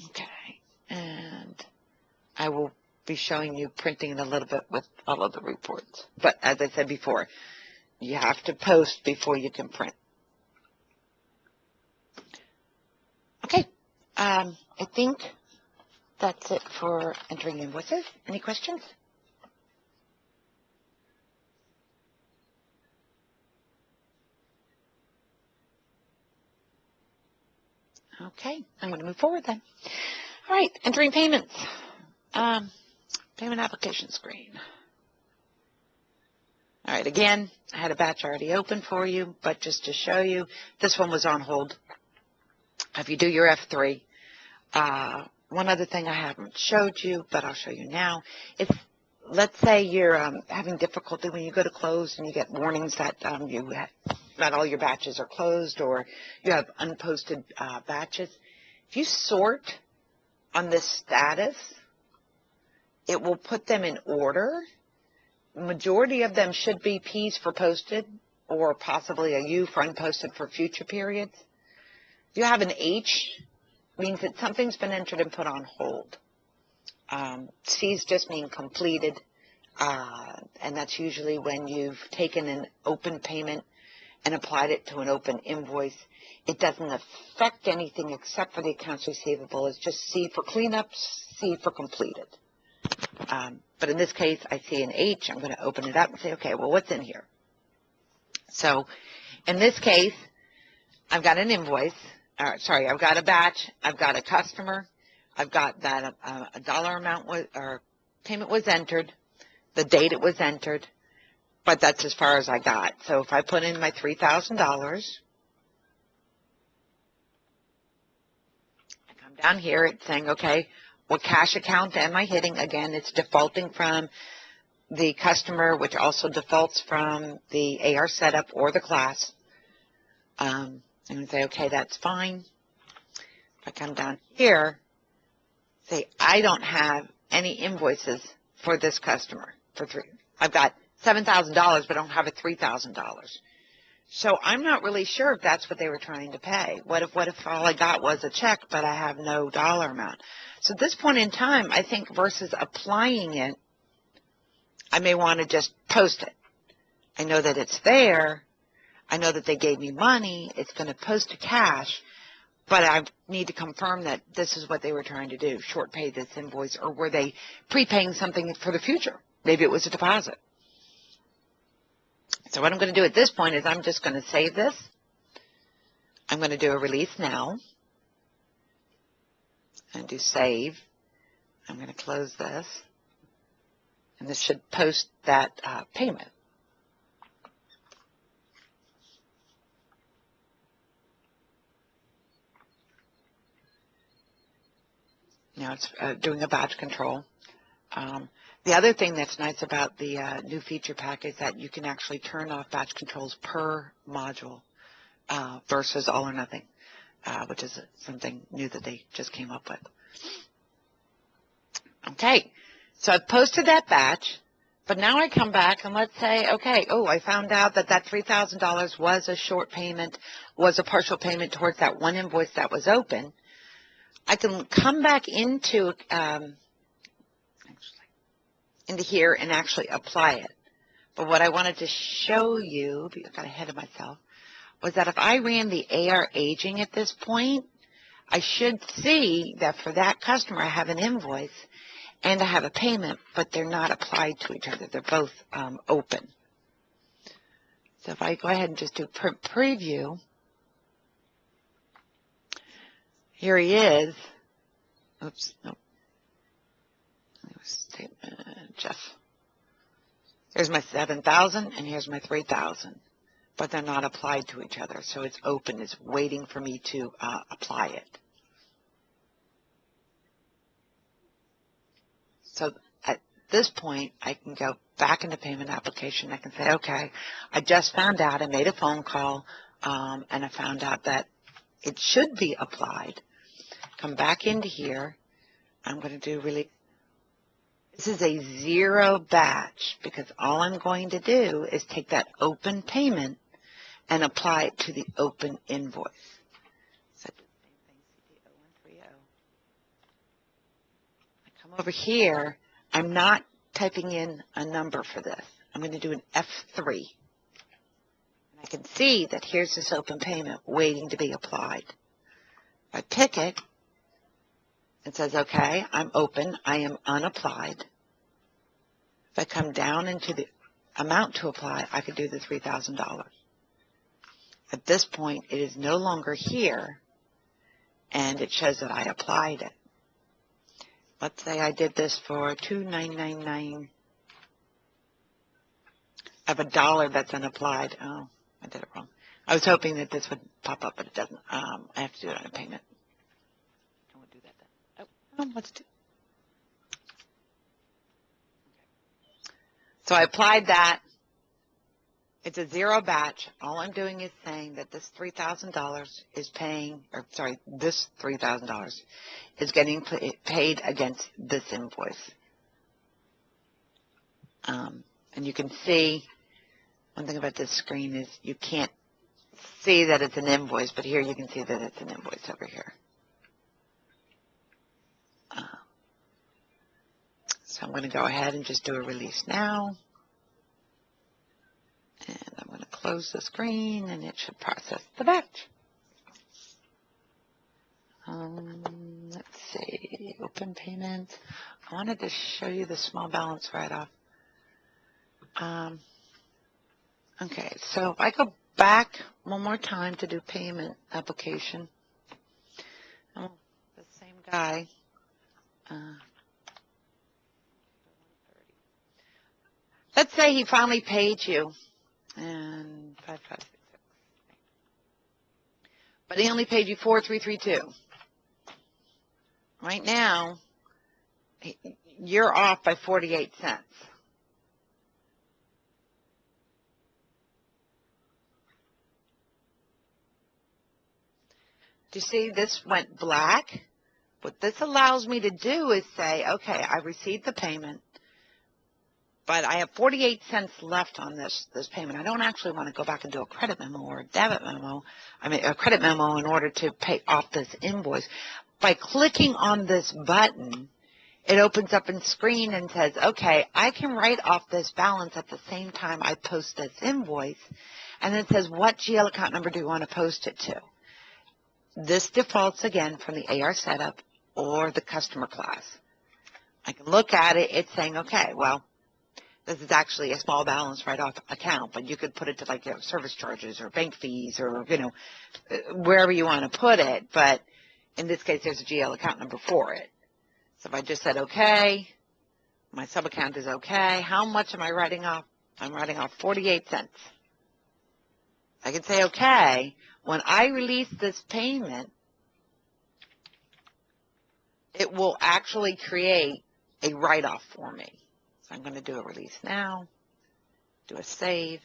Okay, and I will be showing you printing in a little bit with all of the reports. But as I said before, you have to post before you can print. Okay, I think that's it for entering invoices. Any questions? Okay, I'm going to move forward then. All right, entering payments. Payment application screen. All right, again, I had a batch already open for you, but just to show you, this one was on hold. If you do your F3, one other thing I haven't showed you, but I'll show you now, is let's say you're having difficulty when you go to close and you get warnings that not all your batches are closed or you have unposted batches. If you sort on this status, it will put them in order. Majority of them should be P's for posted or possibly a U for unposted for future periods. If you have an H, it means that something's been entered and put on hold. C's just mean completed, and that's usually when you've taken an open payment and applied it to an open invoice. It doesn't affect anything except for the accounts receivable. It's just C for cleanup, C for completed. But in this case, I see an H. I'm going to open it up and say, okay, well, what's in here? So in this case, I've got an invoice. I've got a batch. I've got a customer. I've got that a dollar amount or payment was entered, the date it was entered, but that's as far as I got. So if I put in my $3,000, I come down here, it's saying, okay, what cash account am I hitting? Again, it's defaulting from the customer, which also defaults from the AR setup or the class. I'm going to say, okay, that's fine. If I come down here, say, I don't have any invoices for this customer. I've got $7,000, but I don't have a $3,000. So I'm not really sure if that's what they were trying to pay. What if all I got was a check, but I have no dollar amount? So at this point in time, I think versus applying it, I may want to just post it. I know that it's there. I know that they gave me money. It's going to post to cash, but I need to confirm that this is what they were trying to do, short pay this invoice, or were they prepaying something for the future? Maybe it was a deposit. So what I'm going to do at this point is I'm just going to save this. I'm going to do a release now and do save. I'm going to close this, and this should post that payment. Now it's doing a batch control. The other thing that's nice about the new feature pack is that you can actually turn off batch controls per module versus all or nothing, which is something new that they just came up with. Okay, so I've posted that batch, but now I come back and let's say, okay, I found out that that $3,000 was a short payment, was a partial payment towards that one invoice that was open. I can come back into here and actually apply it. But what I wanted to show you, I got ahead of myself, was that if I ran the AR aging at this point, I should see that for that customer I have an invoice and I have a payment, but they're not applied to each other. They're both open. So if I go ahead and just do preview, here he is. Oops, nope. Statement, Jeff. Here's my 7,000 and here's my 3,000. but they're not applied to each other. So it's open. It's waiting for me to apply it. So at this point, I can go back into payment application. I can say, okay, I just found out, I made a phone call, and I found out that it should be applied. Come back into here. I'm going to do really, this is a zero batch because all I'm going to do is take that open payment and apply it to the open invoice. So I do the same thing, CD0130. I come over here. I'm not typing in a number for this. I'm going to do an F3. And I can see that here's this open payment waiting to be applied. If I pick it, it says, okay, I'm open. I am unapplied. If I come down into the amount to apply, I could do the $3,000. At this point, it is no longer here, and it shows that I applied it. Let's say I did this for $2,999. I have a dollar that's unapplied. Oh, I did it wrong. I was hoping that this would pop up, but it doesn't. I have to do it on a payment. I won't do that then. Oh, let's do. So I applied that. It's a zero batch. All I'm doing is saying that this $3,000 is paying, or sorry, this $3,000 is getting paid against this invoice. And you can see, one thing about this screen is you can't see that it's an invoice, but here you can see that it's an invoice over here. So I'm going to go ahead and just do a release now. And I'm going to close the screen, and it should process the batch. Let's see, open payment. I wanted to show you the small balance write-off. Okay, so if I go back one more time to do payment application, oh, the same guy. Let's say he finally paid you, and 5566. But he only paid you 4332. Right now, you're off by 48 cents. Do you see this went black? What this allows me to do is say, okay, I received the payment, but I have 48 cents left on this payment. I don't actually want to go back and do a credit memo or a debit memo, a credit memo in order to pay off this invoice. By clicking on this button, it opens up a screen and says, okay, I can write off this balance at the same time I post this invoice. And it says, what GL account number do you want to post it to? This defaults again from the AR setup or the customer class. I can look at it. It's saying, okay, well, this is actually a small balance write-off account, but you could put it to like service charges or bank fees or, wherever you want to put it. But in this case, there's a GL account number for it. So if I just said, okay, my sub-account is okay, how much am I writing off? I'm writing off 48 cents. I can say, okay, when I release this payment, it will actually create a write-off for me. So I'm going to do a release now, do a save,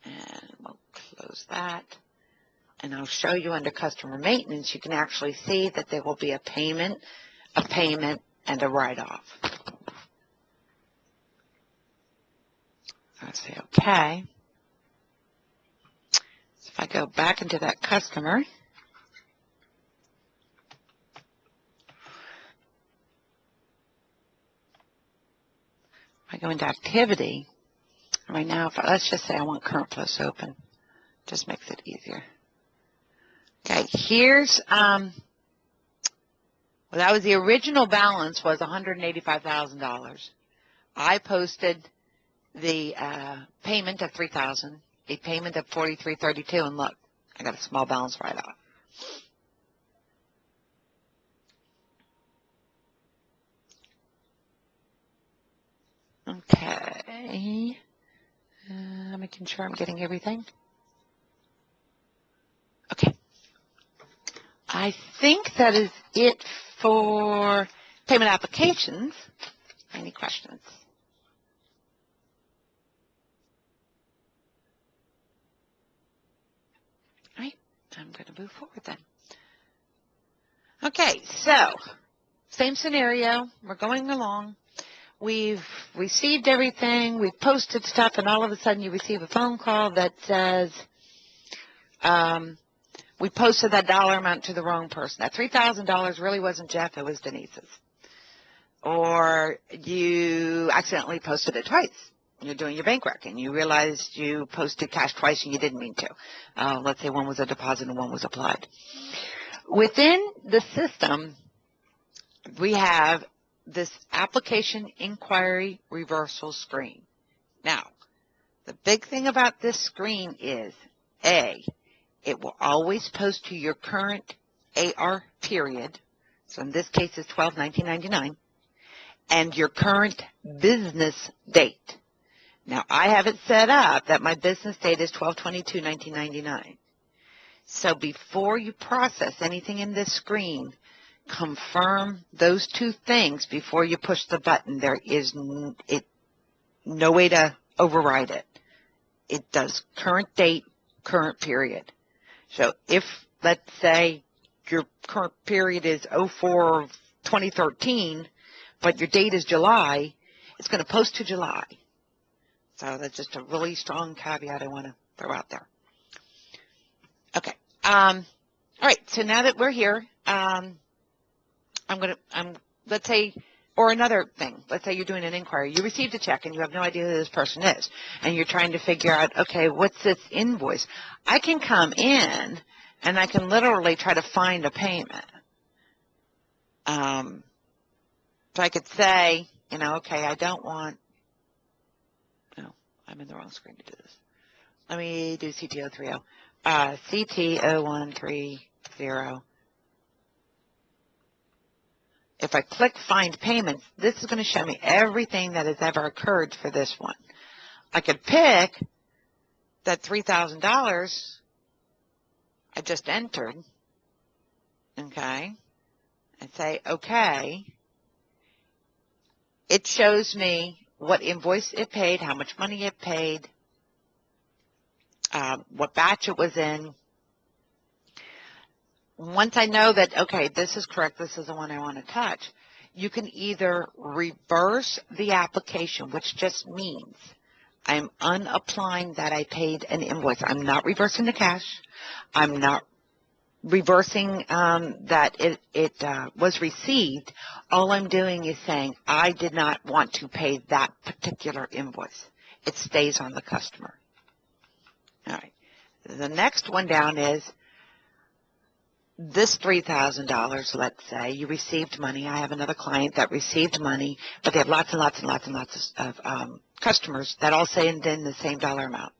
and we'll close that. And I'll show you under customer maintenance, you can actually see that there will be a payment, and a write-off. I'll say okay. So if I go back into that customer, I go into activity. Right now, let's just say I want current plus open. Just makes it easier. Okay, here's, well, that was the original balance was $185,000. I posted the payment of $3,000, a payment of $43.32, and look, I got a small balance write-off. Okay, let me
making sure I'm getting everything. Okay. I think that is it for payment applications. Any questions? All right. I'm going to move forward then. Okay, so same scenario. We're going along. We've received everything. We've posted stuff, and all of a sudden you receive a phone call that says, we posted that dollar amount to the wrong person. That $3,000 really wasn't Jeff, it was Denise's. Or you accidentally posted it twice. You're doing your bank rec, and you realized you posted cash twice and you didn't mean to. Let's say one was a deposit and one was applied. Within the system, we have this application inquiry reversal screen. Now, the big thing about this screen is, A, it will always post to your current AR period. So in this case, it's 12/1999, and your current business date. Now, I have it set up that my business date is 12/22/1999. So before you process anything in this screen, confirm those two things before you push the button. There is no way to override it. It does current date, current period. So if, let's say, your current period is 04/2013, but your date is July, it's going to post to July. So that's just a really strong caveat I want to throw out there. Okay. All right. So now that we're here, let's say, or another thing, let's say you're doing an inquiry. You received a check and you have no idea who this person is, and you're trying to figure out, okay, what's this invoice? I can come in and I can literally try to find a payment. So I could say, okay, I don't want, no, I'm in the wrong screen to do this. Let me do CT030. CT0130. If I click Find Payments, this is going to show me everything that has ever occurred for this one. I could pick that $3,000 I just entered, okay, and say, okay. It shows me what invoice it paid, how much money it paid, what batch it was in. Once I know that, okay, this is correct, this is the one I want to touch, you can either reverse the application, which just means I'm unapplying that I paid an invoice. I'm not reversing the cash. I'm not reversing that it was received. All I'm doing is saying I did not want to pay that particular invoice. It stays on the customer. All right. The next one down is this $3,000, let's say, you received money. I have another client that received money, but they have lots and lots and lots and lots of customers that all send in the same dollar amount.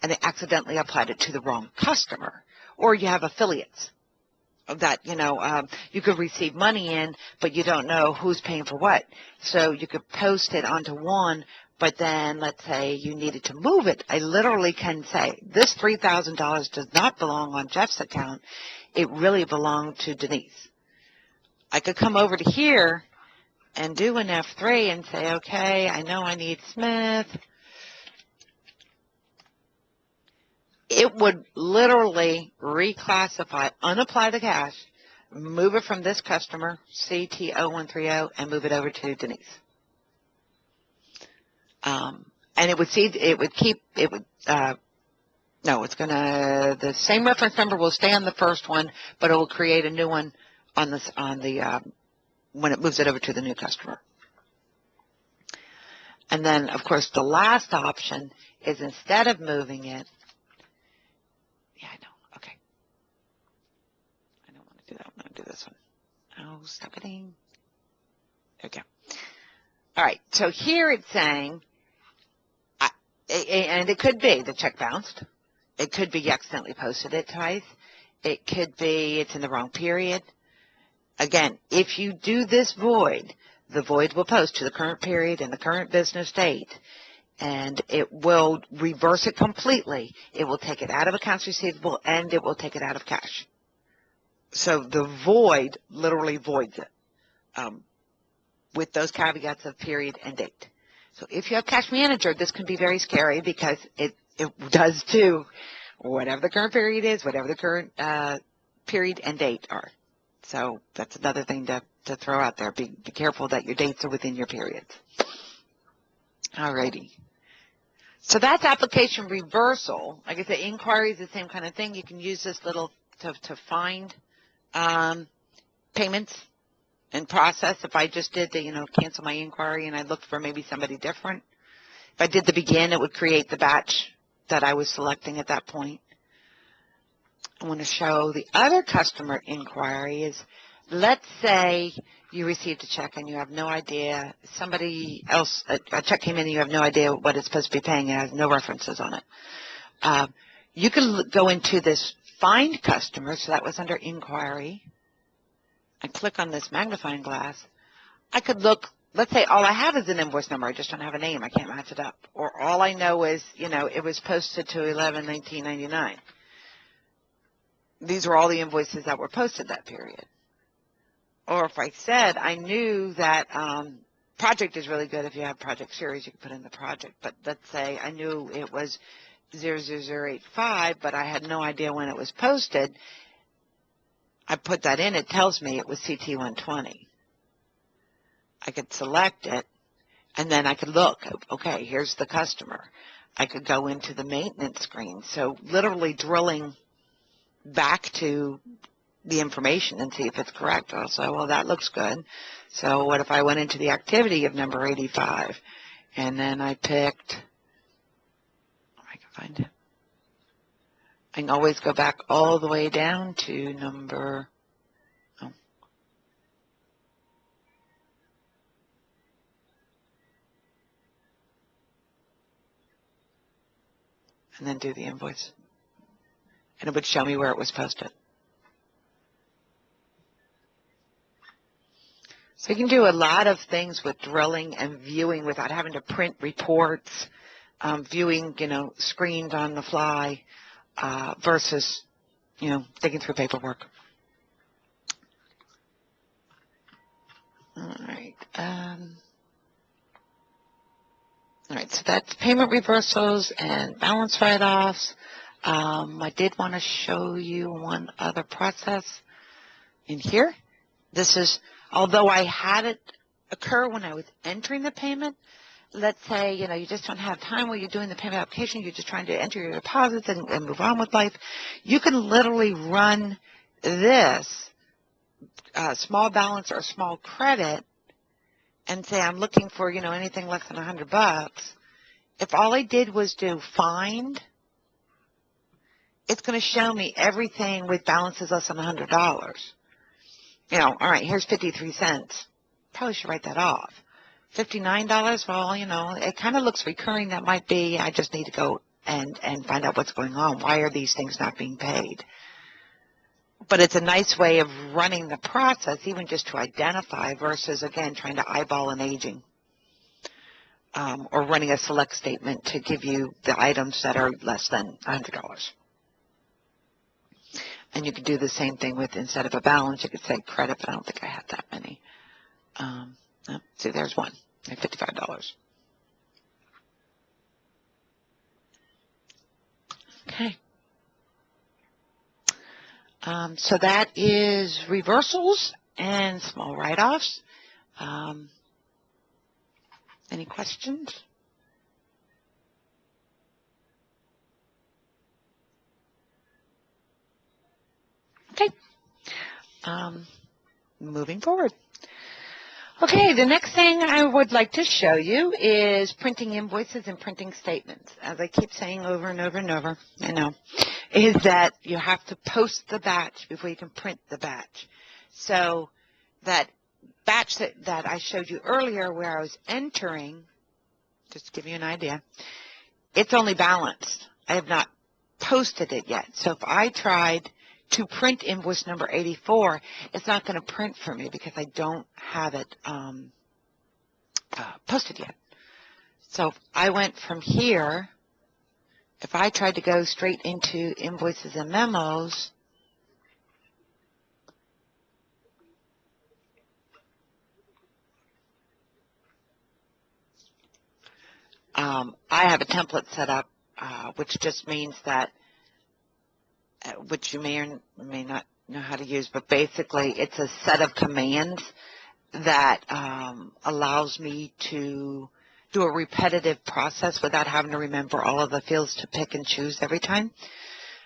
And they accidentally applied it to the wrong customer. Or you have affiliates that, you could receive money in, but you don't know who's paying for what. So you could post it onto one, but then let's say you needed to move it. I literally can say, this $3,000 does not belong on Jeff's account. It really belonged to Denise. I could come over to here and do an F3 and say, okay, I know I need Smith. It would literally reclassify, unapply the cash, move it from this customer, CT0130, and move it over to Denise. And the same reference number will stay on the first one, but it will create a new one when it moves it over to the new customer. And then, of course, the last option is instead of moving it, yeah, I know, okay. I don't want to do that. I'm going to do this one. Oh, stop it. There we go. All right, so here it's saying, and it could be the check bounced. It could be you accidentally posted it twice. It could be it's in the wrong period. Again, if you do this void, the void will post to the current period and the current business date.
and it will reverse it completely. It will take it out of accounts receivable, and it will take it out of cash. So the void literally voids it, with those caveats of period and date. So if you have cash manager, this can be very scary because it does too, whatever the current period is, whatever the current period and date are. So that's another thing to throw out there. Be careful that your dates are within your periods. Alrighty. So that's application reversal. Like I said, inquiry is the same kind of thing. You can use this little to find payments and process. If I just did the, cancel my inquiry and I looked for maybe somebody different. If I did the begin, it would create the batch that I was selecting at that point. I want to show the other customer inquiry is, let's say you received a check and you have no idea, somebody else, a check came in and you have no idea what it's supposed to be paying. It has no references on it. You can go into this find customer, so that was under inquiry, and click on this magnifying glass. I could look, let's say all I have is an invoice number. I just don't have a name. I can't match it up. Or all I know is, it was posted to 11/19/99. These were all the invoices that were posted that period. Or if I said I knew that project is really good. If you have project series, you can put in the project. But let's say I knew it was 00085, but I had no idea when it was posted. I put that in. It tells me it was CT120. I could select it, and then I could look. Okay, here's the customer. I could go into the maintenance screen. So literally drilling back to the information and see if it's correct. I'll say, well, that looks good. So what if I went into the activity of number 85, and then I picked, I can find it. I can always go back all the way down to number, and then do the invoice. And it would show me where it was posted. So you can do a lot of things with drilling and viewing without having to print reports, viewing, screens on the fly, versus, digging through paperwork. All right. All right, so that's payment reversals and balance write-offs. I did want to show you one other process in here. This is, although I had it occur when I was entering the payment, let's say, you just don't have time while you're doing the payment application, you're just trying to enter your deposits and move on with life. You can literally run this small balance or small credit and say, I'm looking for, anything less than $100. If all I did was do find, it's going to show me everything with balances less than $100. All right, here's 53 cents. Probably should write that off. $59, well, it kind of looks recurring. That might be, I just need to go and find out what's going on. Why are these things not being paid? But it's a nice way of running the process, even just to identify versus, again, trying to eyeball an aging. Or running a select statement to give you the items that are less than $100. And you could do the same thing with, instead of a balance, you could say credit, but I don't think I had that many. See, there's one, $55. Okay. So that is reversals and small write-offs. Any questions? Okay. Moving forward. Okay, the next thing I would like to show you is printing invoices and printing statements. As I keep saying over and over and over, is that you have to post the batch before you can print the batch. So that batch that I showed you earlier where I was entering, just to give you an idea, it's only balanced. I have not posted it yet. So if I tried to print invoice number 84, it's not going to print for me because I don't have it posted yet. So if I went from here, if I tried to go straight into invoices and memos, I have a template set up, which just means that, which you may or may not know how to use, but basically it's a set of commands that allows me to do a repetitive process without having to remember all of the fields to pick and choose every time.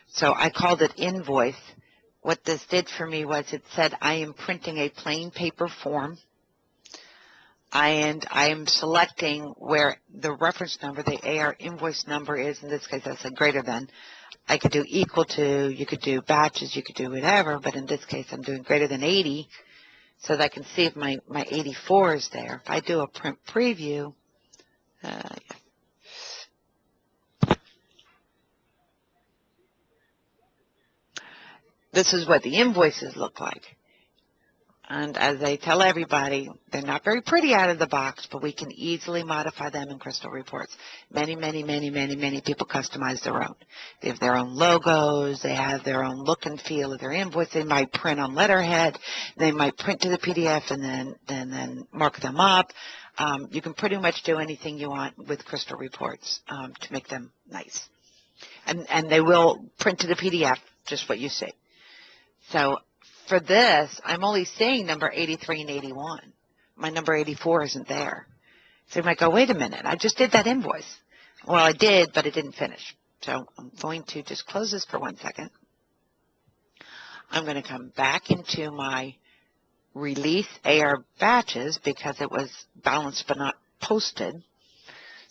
So I called it invoice. What this did for me was it said I am printing a plain paper form, and I am selecting where the reference number, the AR invoice number is. In this case, that's a greater than. I could do equal to, you could do batches, you could do whatever, but in this case I'm doing greater than 80 so that I can see if my 84 is there. If I do a print preview, this is what the invoices look like. And as I tell everybody, they're not very pretty out of the box, but we can easily modify them in Crystal Reports. Many people customize their own. They have their own logos. They have their own look and feel of their invoice. They might print on letterhead. They might print to the PDF and then mark them up. You can pretty much do anything you want with Crystal Reports to make them nice. And they will print to the PDF, just what you see. So for this, I'm only seeing number 83 and 81. My number 84 isn't there. So you might go, wait a minute, I just did that invoice. Well, I did, but it didn't finish. So I'm going to just close this for 1 second. I'm going to come back into my release AR batches because it was balanced but not posted.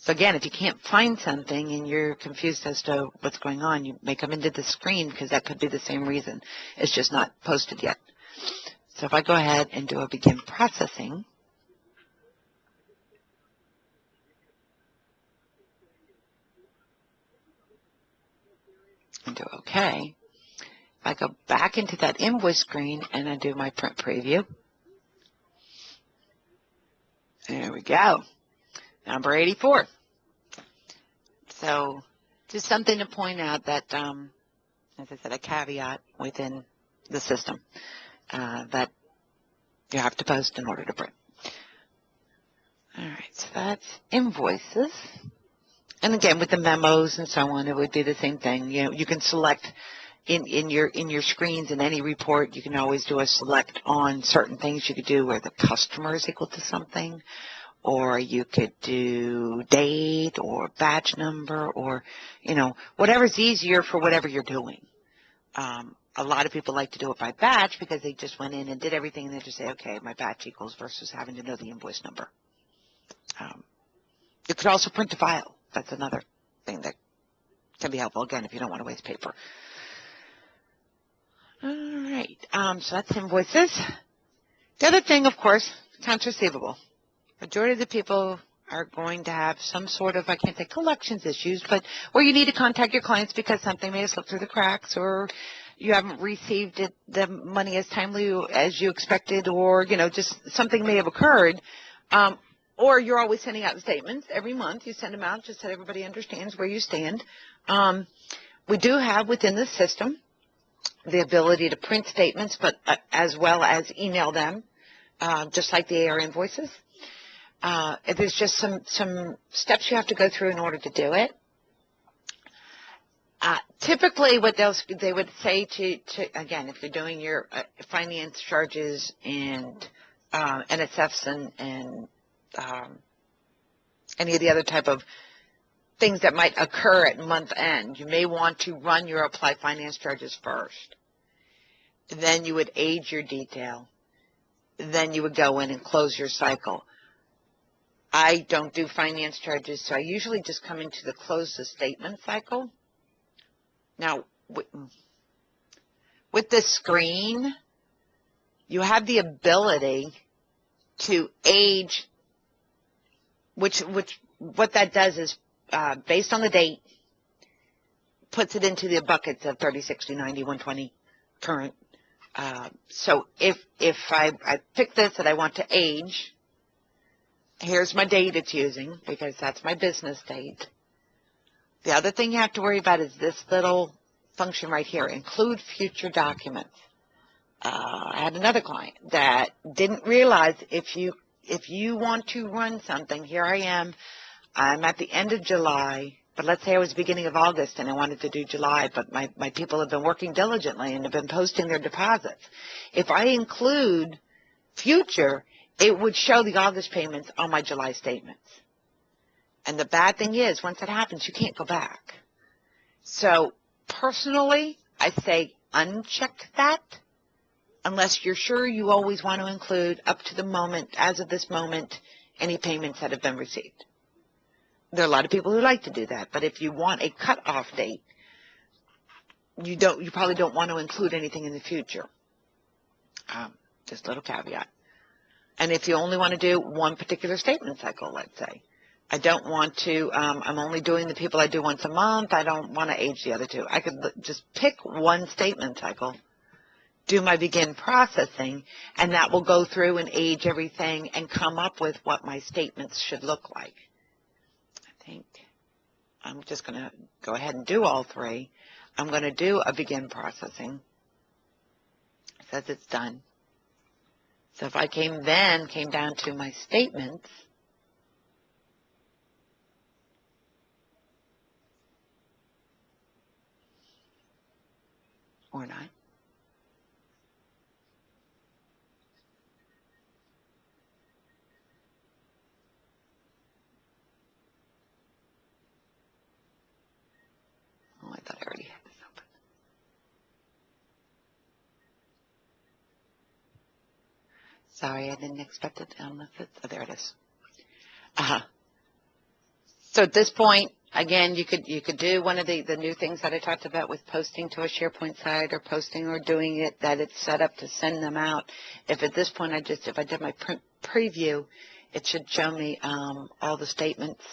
So again, if you can't find something and you're confused as to what's going on, you may come into the screen because that could be the same reason. It's just not posted yet. So if I go ahead and do a begin processing, and do OK, if I go back into that invoice screen and I do my print preview, there we go, number 84. So just something to point out that, as I said, a caveat within the system that you have to post in order to print. All right, so that's invoices. And again, with the memos and so on, it would be the same thing. You know, you can select in your screens in any report. You can always do a select on certain things. You could do where the customer is equal to something, or you could do date or batch number, or, you know, whatever's easier for whatever you're doing. A lot of people like to do it by batch because they just went in and did everything and they just say, okay, my batch equals, versus having to know the invoice number. You could also print a file. That's another thing that can be helpful, again, if you don't want to waste paper. All right, so that's invoices. The other thing, of course, accounts receivable. Majority of the people are going to have some sort of, I can't say collections issues, but where you need to contact your clients because something may have slipped through the cracks, or you haven't received the money as timely as you expected, or, you know, just something may have occurred. Or you're always sending out statements every month. You send them out just so everybody understands where you stand. We do have within the system the ability to print statements, but as well as email them, just like the AR invoices. There's just some steps you have to go through in order to do it. Typically, what they would say to again, if you're doing your finance charges and NSFs and any of the other type of things that might occur at month end, you may want to run your apply finance charges first. Then you would age your detail. Then you would go in and close your cycle. I don't do finance charges, so I usually just come into the close the statement cycle. Now, with this screen, you have the ability to age, what that does is, based on the date, puts it into the buckets of 30, 60, 90, 120, current. So if I pick this that I want to age, Here's my date it's using because that's my business date. The other thing you have to worry about is this little function right here, include future documents. I had another client that didn't realize if you want to run something, here I am, I'm at the end of July, but let's say I was beginning of August and I wanted to do July, but my people have been working diligently and have been posting their deposits. If I include future, it would show the August payments on my July statements. And the bad thing is, once that happens, you can't go back. So personally, I say uncheck that unless you're sure you always want to include up to the moment, as of this moment, any payments that have been received. There are a lot of people who like to do that, but if you want a cutoff date, you probably don't want to include anything in the future. Just a little caveat. And if you only want to do one particular statement cycle, let's say, I don't want to, I'm only doing the people I do once a month, I don't want to age the other two. I could just pick one statement cycle, do my begin processing, and that will go through and age everything and come up with what my statements should look like. I think I'm just going to go ahead and do all three. I'm going to do a begin processing. It says it's done. So if I came down to my statements, or not, oh, I thought I already had this open. Sorry, I didn't expect it unless it's, oh, there it is. So at this point, again, you could do one of the new things that I talked about with posting to a SharePoint site or posting or doing it that it's set up to send them out. If at this point if I did my print preview, it should show me all the statements.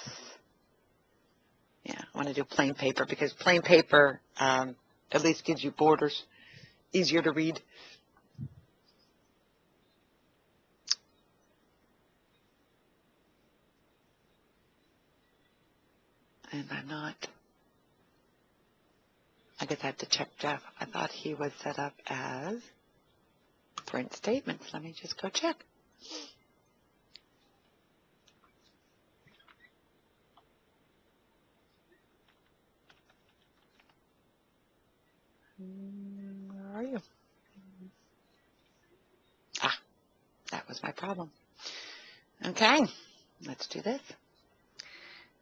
Yeah, I want to do plain paper because plain paper at least gives you borders, easier to read. And I'm not, I guess I have to check Jeff. I thought he was set up as print statements. Let me just go check. Where are you? Ah, that was my problem. Okay, let's do this.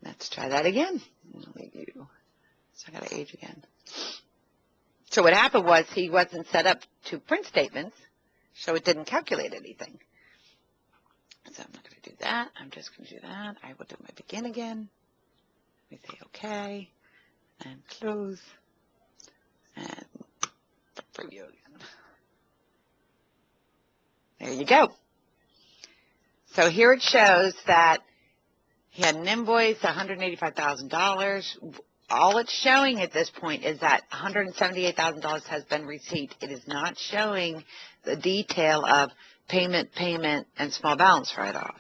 Let's try that again. So I got to age again. So what happened was he wasn't set up to print statements, so it didn't calculate anything. So I'm not going to do that. I'm just going to do that. I will do my begin again. We say OK, and close, and preview again. There you go. So here it shows that he had an invoice, $185,000. All it's showing at this point is that $178,000 has been received. It is not showing the detail of payment, and small balance write-off.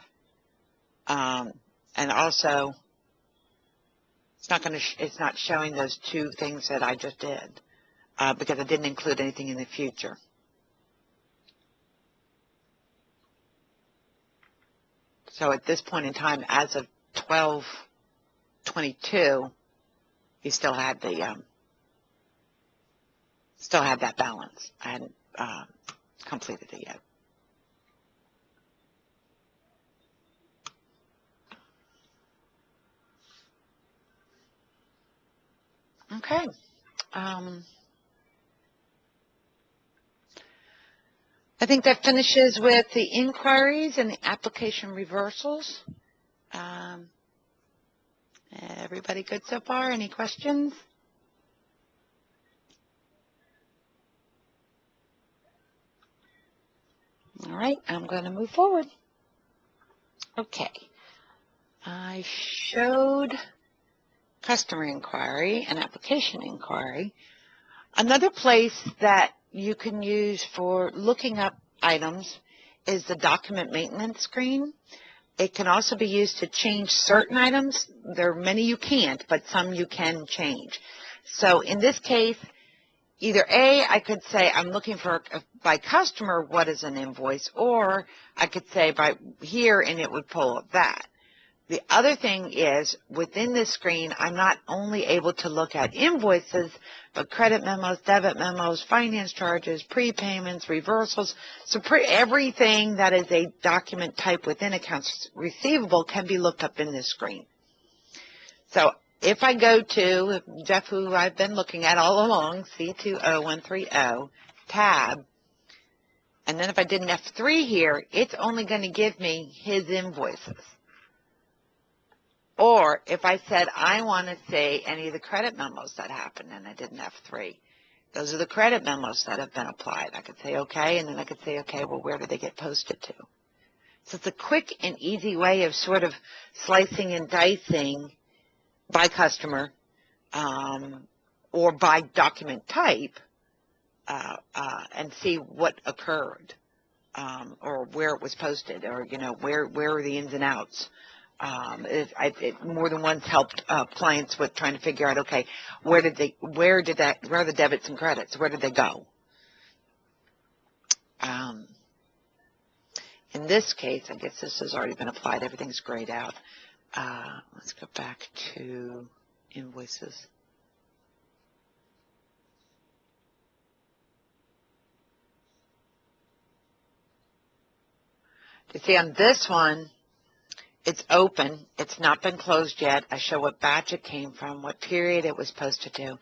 And also, it's not showing those two things that I just did because I didn't include anything in the future. So at this point in time, as of 12/22, he still had that balance. I hadn't completed it yet. Okay. I think that finishes with the inquiries and the application reversals. Everybody good so far? Any questions? All right, I'm going to move forward. Okay. I showed customer inquiry and application inquiry. Another place that you can use for looking up items is the document maintenance screen. It can also be used to change certain items. There are many you can't, but some you can change. So in this case, either A, I could say I'm looking for, by customer, what is an invoice, or I could say by here, and it would pull up that. The other thing is, within this screen, I'm not only able to look at invoices, but credit memos, debit memos, finance charges, prepayments, reversals. So everything that is a document type within accounts receivable can be looked up in this screen. So if I go to Jeff, who I've been looking at all along, C20130, tab, and then if I did an F3 here, it's only going to give me his invoices. Or if I said I want to see any of the credit memos that happened and I did an F3, those are the credit memos that have been applied. I could say okay, and then I could say, okay, well, where do they get posted to? So it's a quick and easy way of sort of slicing and dicing by customer or by document type and see what occurred or where it was posted, or, you know, where are the ins and outs. It more than once helped clients with trying to figure out, okay, where are the debits and credits? Where did they go? In this case, I guess this has already been applied. Everything's grayed out. Let's go back to invoices. You see on this one, it's open. It's not been closed yet. I show what batch it came from, what period it was posted to,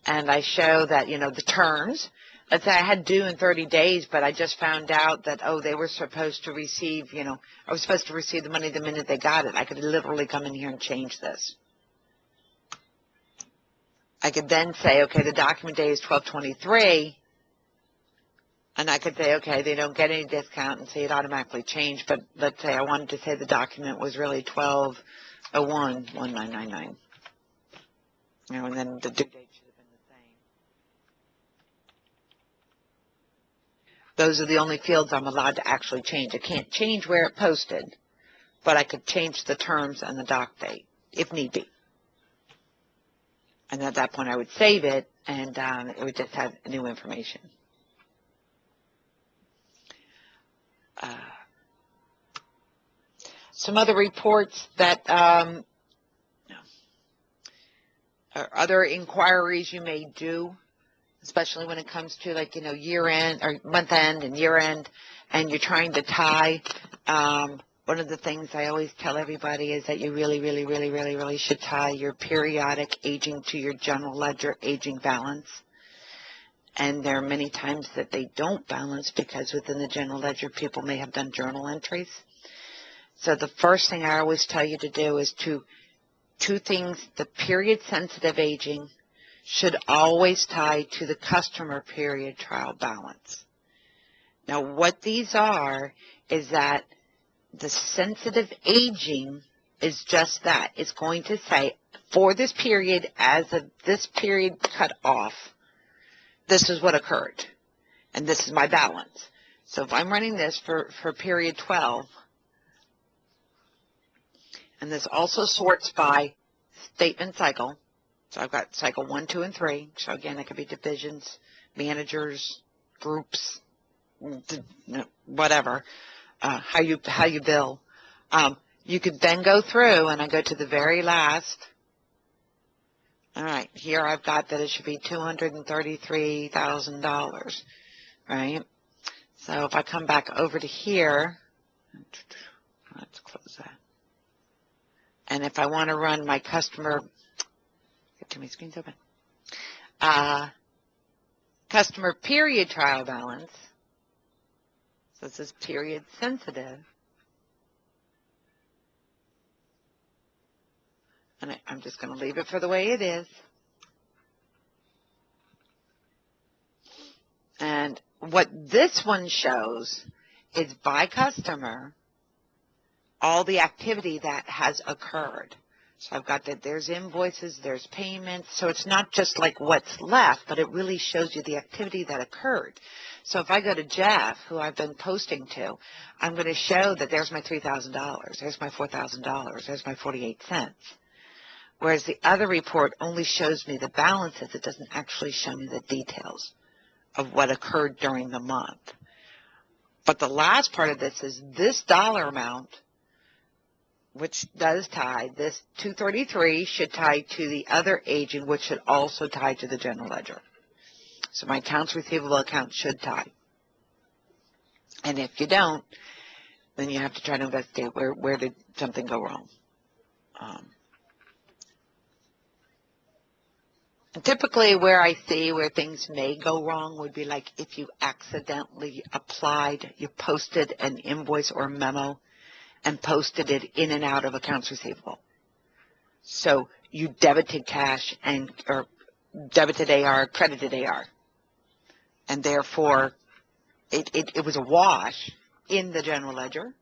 and I show that, you know, the terms. Let's say I had due in 30 days, but I just found out that, oh, they were supposed to receive, you know, I was supposed to receive the money the minute they got it. I could literally come in here and change this. I could then say, okay, the document day is 12/23, and I could say, okay, they don't get any discount, and say it automatically changed, but let's say I wanted to say the document was really 12/01/1999. You know, and then the due date should have been the same. Those are the only fields I'm allowed to actually change. I can't change where it posted, but I could change the terms and the doc date if need be. And at that point, I would save it, and it would just have new information. Some other reports that or other inquiries you may do, especially when it comes to, like, you know, year end or month end and year end, and you're trying to tie. One of the things I always tell everybody is that you really should tie your periodic aging to your general ledger aging balance. And there are many times that they don't balance because within the general ledger, people may have done journal entries. So the first thing I always tell you to do is two things. The period sensitive aging should always tie to the customer period trial balance. Now, what these are is that the sensitive aging is just that. It's going to say, for this period, as of this period cut off, this is what occurred, and this is my balance. So if I'm running this for period 12, and this also sorts by statement cycle, so I've got cycle 1, 2, and 3. So again, it could be divisions, managers, groups, whatever, how you bill. You could then go through, and I go to the very last. All right, here I've got that it should be $233,000, right? So if I come back over to here, let's close that. And if I want to run my customer, get too many screens open, customer period trial balance, so this is period sensitive, and I'm just going to leave it for the way it is. And what this one shows is by customer all the activity that has occurred. So I've got that there's invoices, there's payments. So it's not just like what's left, but it really shows you the activity that occurred. So if I go to Jeff, who I've been posting to, I'm going to show that there's my $3,000, there's my $4,000, there's my 48 cents. Whereas the other report only shows me the balances. It doesn't actually show me the details of what occurred during the month. But the last part of this is this dollar amount, which does tie, this 233 should tie to the other aging, which should also tie to the general ledger. So my accounts receivable account should tie. And if you don't, then you have to try to investigate where did something go wrong. And typically where I see where things may go wrong would be like if you accidentally you posted an invoice or memo and posted it in and out of accounts receivable. So you debited cash or debited AR, credited AR. And therefore, it was a wash in the general ledger,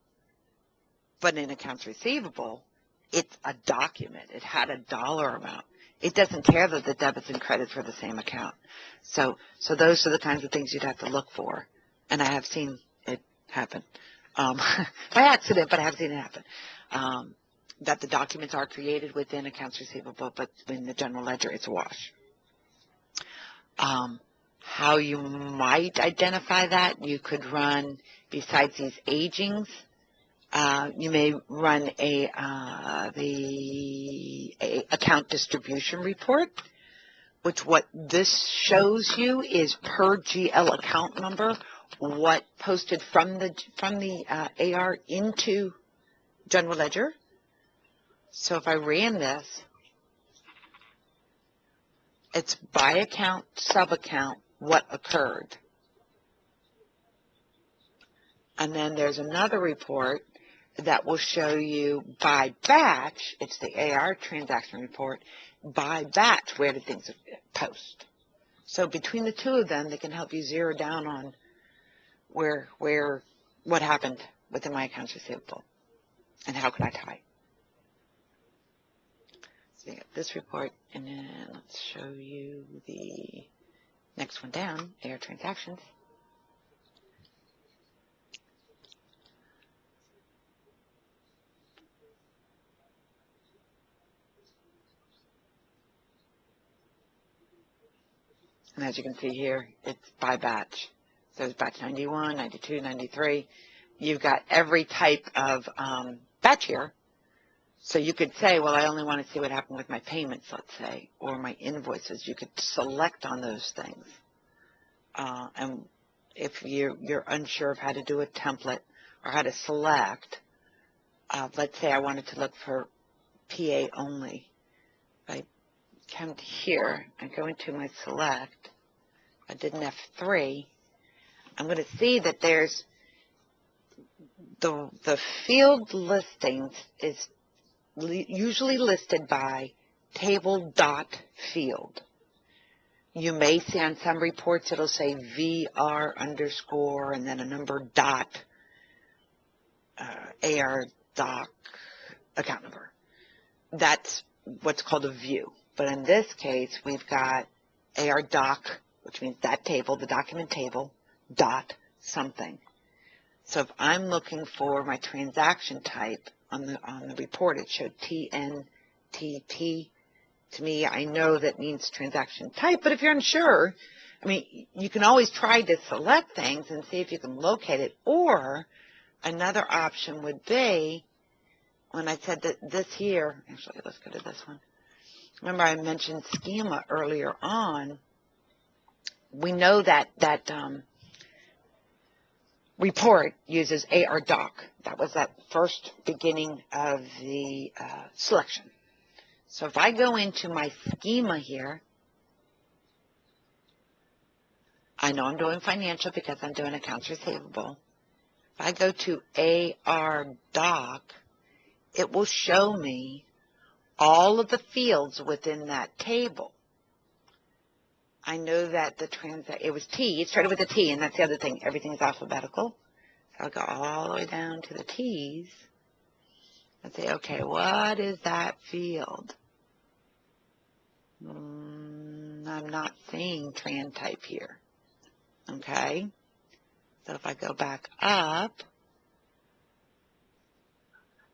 but in accounts receivable, it's a document. It had a dollar amount. It doesn't care that the debits and credits were the same account. So those are the kinds of things you'd have to look for. And I have seen it happen. By accident, but I have seen it happen. That the documents are created within accounts receivable, but in the general ledger, it's a wash. How you might identify that, you could run, besides these agings, you may run the account distribution report, which what this shows you is per GL account number, what posted from the AR into general ledger. So if I ran this, it's by account, sub-account, what occurred. And then there's another report that will show you by batch, it's the AR transaction report, by batch, where did things post. So between the two of them, they can help you zero down on what happened within my accounts receivable and how can I tie. So you got this report, and then let's show you the next one down, AR transactions. And as you can see here, it's by batch. So it's batch 91, 92, 93. You've got every type of batch here. So you could say, well, I only want to see what happened with my payments, let's say, or my invoices. You could select on those things. And if you're unsure of how to do a template or how to select, let's say I wanted to look for PA only. I come here and go into my select. I did an F3. I'm going to see that there's the field listings is usually listed by table dot field. You may see on some reports it'll say VR underscore and then a number dot AR doc account number. That's what's called a view. But in this case, we've got AR doc, which means that table, the document table, dot something. So if I'm looking for my transaction type on the report, it showed TNTT. To me, I know that means transaction type, but if you're unsure, I mean, you can always try to select things and see if you can locate it. Or another option would be, when I said that this here, actually, let's go to this one. Remember I mentioned schema earlier on. We know that report uses AR doc. That was that first beginning of the selection. So if I go into my schema here, I know I'm doing financial because I'm doing accounts receivable. If I go to AR doc, it will show me all of the fields within that table. I know that it was T. It started with a T, and that's the other thing. Everything is alphabetical. So I'll go all the way down to the T's. and say, okay, what is that field? I'm not seeing tran type here. Okay. So if I go back up,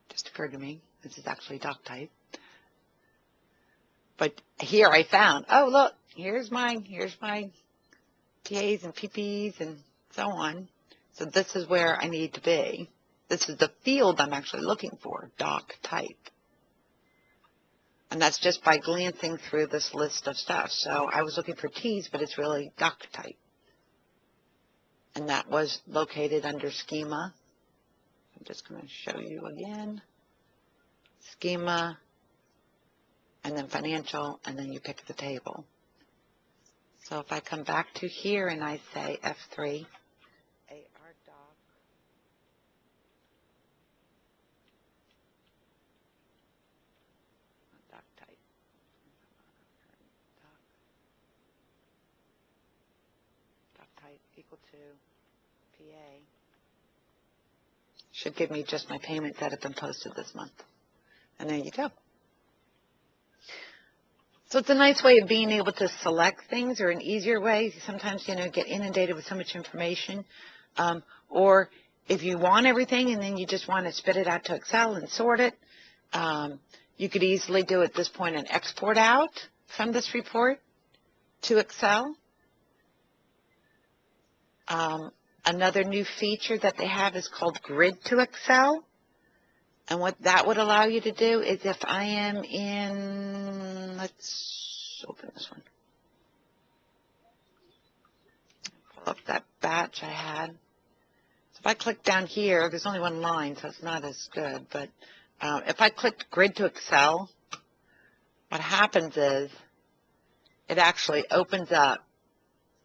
just occurred to me, this is actually doc type. But here I found, oh, look, here's my TAs and PPs and so on. So this is where I need to be. This is the field I'm actually looking for, doc type. And that's just by glancing through this list of stuff. So I was looking for T's, but it's really doc type. And that was located under schema. I'm just going to show you again. Schema, and then financial, and then you pick the table. So if I come back to here and I say F3, AR doc, doc type, doc type equal to PA, should give me just my payments that have been posted this month. And there you go. So it's a nice way of being able to select things, or an easier way. Sometimes, get inundated with so much information. Or if you want everything and then you just want to spit it out to Excel and sort it, you could easily do at this point an export out from this report to Excel. Another new feature that they have is called Grid to Excel. And what that would allow you to do is, if I am in, let's open this one. Pull up that batch I had. So if I click down here, there's only one line, so it's not as good. But if I click Grid to Excel, what happens is it actually opens up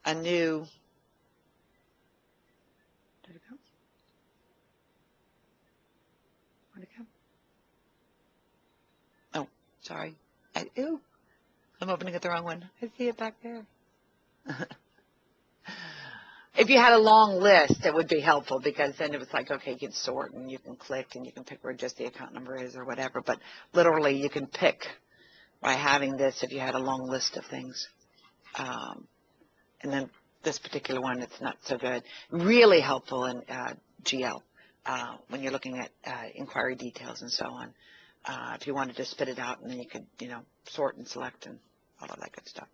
a new, did it go? Where'd it go? Oh, sorry. I'm opening it the wrong one. I see it back there. If you had a long list, it would be helpful, because then it was like, okay, you can sort and you can click and you can pick where just the account number is or whatever. But literally you can pick by having this if you had a long list of things. And then this particular one, it's not so good. Really helpful in GL when you're looking at inquiry details and so on. If you wanted to spit it out, and then you could, sort and select and all of that good stuff.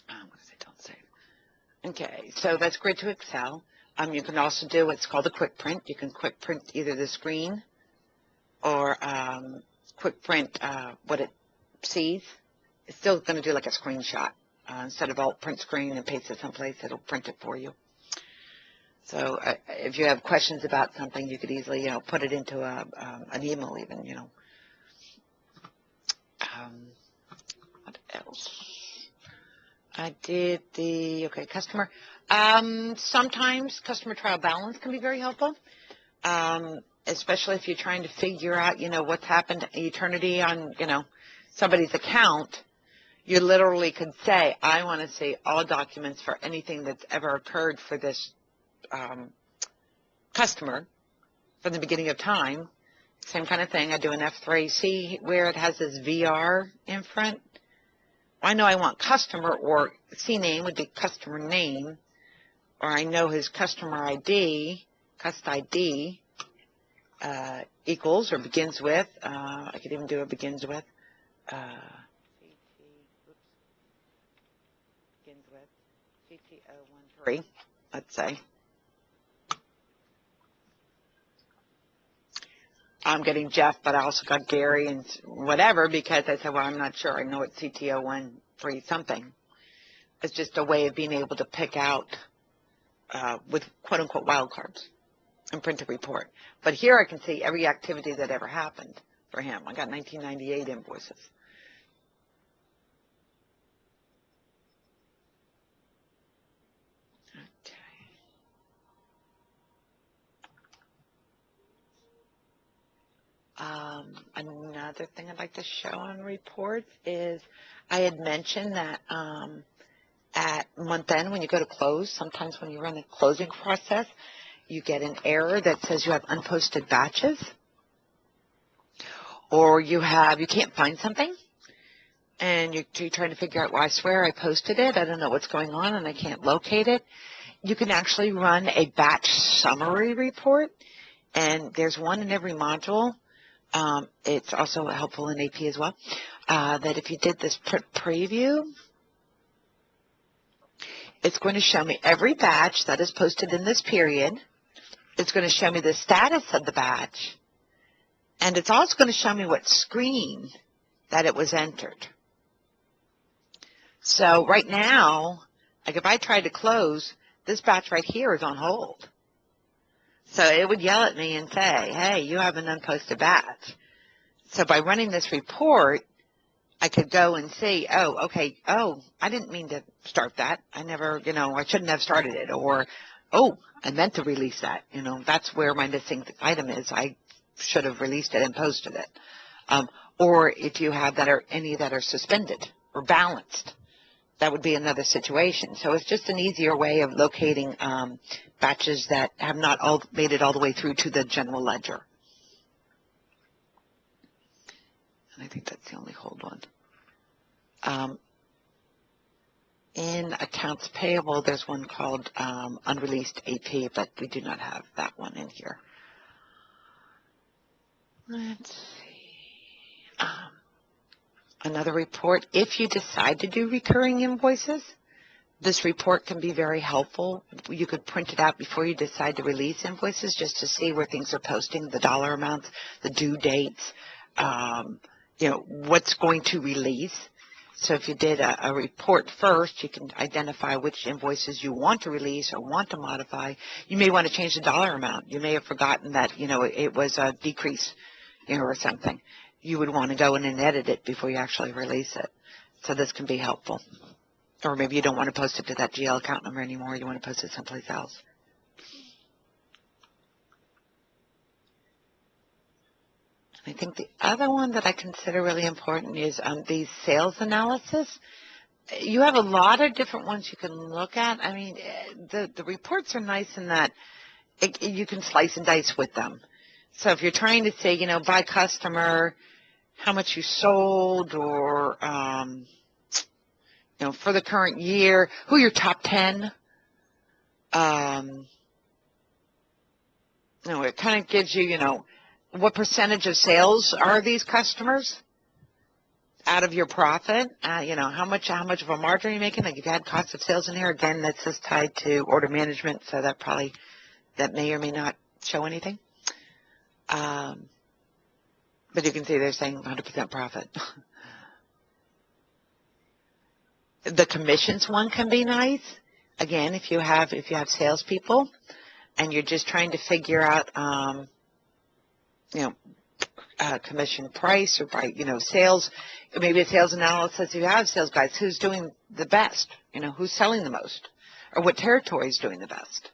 I'm going to say don't save. Okay, so that's Grid to Excel. You can also do what's called a quick print. You can quick print either the screen or quick print what it sees. It's still going to do like a screenshot. Instead of alt print screen and paste it someplace, it'll print it for you. So if you have questions about something, you could easily, put it into an email even, What else? I did the, customer. Sometimes customer trial balance can be very helpful, especially if you're trying to figure out, what's happened eternity on, somebody's account. You literally could say, I want to see all documents for anything that's ever occurred for this customer from the beginning of time. Same kind of thing. I do an F3. See where it has this VR in front? I know I want customer, or CNAME would be customer name, or I know his customer ID, cust ID, equals or begins with, I could even do a begins with, begins with CT013, let's say. I'm getting Jeff, but I also got Gary and whatever, because I said, well, I'm not sure. I know it's CT013 something. It's just a way of being able to pick out with quote-unquote wildcards and print a report. But here I can see every activity that ever happened for him. I got 1998 invoices. Another thing I'd like to show on reports is I had mentioned that at month end, when you go to close, sometimes when you run the closing process, you get an error that says you have unposted batches. or you can't find something, and you're trying to figure out, well, I swear I posted it. I don't know what's going on, and I can't locate it. You can actually run a batch summary report, and there's one in every module. It's also helpful in AP as well, that if you did this preview, it's going to show me every batch that is posted in this period. It's going to show me the status of the batch, and it's also going to show me what screen that it was entered. So right now, like if I tried to close, this batch right here is on hold. So it would yell at me and say, hey, you have an unposted batch. So by running this report, I could go and see, oh, okay, oh, I didn't mean to start that. I never, I shouldn't have started it. Or, oh, I meant to release that. That's where my missing item is. I should have released it and posted it. Or if you have any that are suspended or balanced, that would be another situation. So it's just an easier way of locating batches that have not made it all the way through to the general ledger. And I think that's the only hold one. In accounts payable, there's one called unreleased AP, but we do not have that one in here. Let's see. Another report, if you decide to do recurring invoices, this report can be very helpful. You could print it out before you decide to release invoices just to see where things are posting, the dollar amounts, the due dates, what's going to release. So if you did a report first, you can identify which invoices you want to release or want to modify. You may want to change the dollar amount. You may have forgotten that, it was a decrease, or something. You would want to go in and edit it before you actually release it. So this can be helpful. Or maybe you don't want to post it to that GL account number anymore. You want to post it someplace else. I think the other one that I consider really important is the sales analysis. You have a lot of different ones you can look at. I mean, the reports are nice in that you can slice and dice with them. So if you're trying to say, by customer, how much you sold, or, for the current year, who are your top 10, it kind of gives you, what percentage of sales are these customers out of your profit? How much of a margin are you making? Like, you've had cost of sales in here. Again, that's just tied to order management, so that may or may not show anything. But you can see they're saying 100% profit. The commissions one can be nice. Again, if you have salespeople and you're just trying to figure out, commission price, or by, sales, maybe a sales analysis. You have sales guys, who's doing the best, who's selling the most, or what territory is doing the best.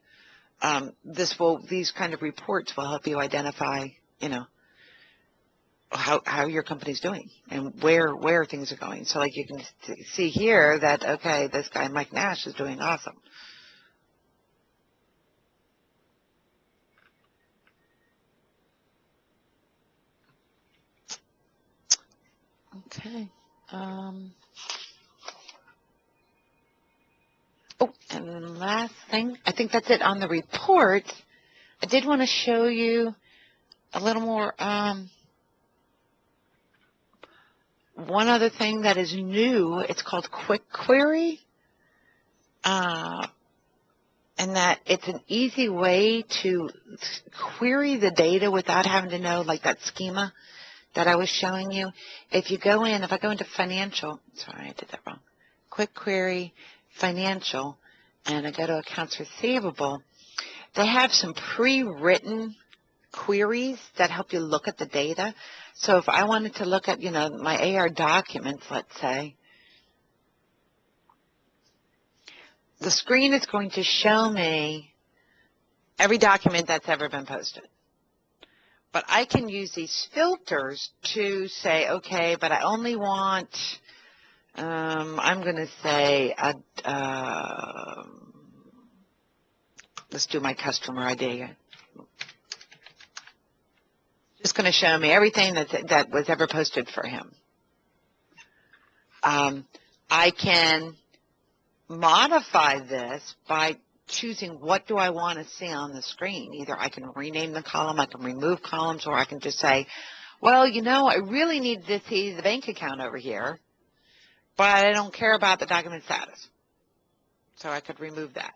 These kind of reports will help you identify, how your company's doing and where things are going. So like you can see here that, okay, this guy, Mike Nash, is doing awesome. Okay. Oh, and then last thing, I think that's it on the report. I did want to show you a little more, one other thing that is new. It's called Quick Query, and that it's an easy way to query the data without having to know, like that schema that I was showing you. If I go into financial, sorry, I did that wrong. Quick Query, financial, and I go to accounts receivable, they have some pre-written queries that help you look at the data. So if I wanted to look at, my AR documents, let's say, the screen is going to show me every document that's ever been posted. But I can use these filters to say, okay, but I only want, I'm going to say, let's do my customer ID. Just going to show me everything that was ever posted for him. I can modify this by choosing what do I want to see on the screen. Either I can rename the column, I can remove columns, or I can just say, well, you know, I really need to see the bank account over here, but I don't care about the document status. So I could remove that.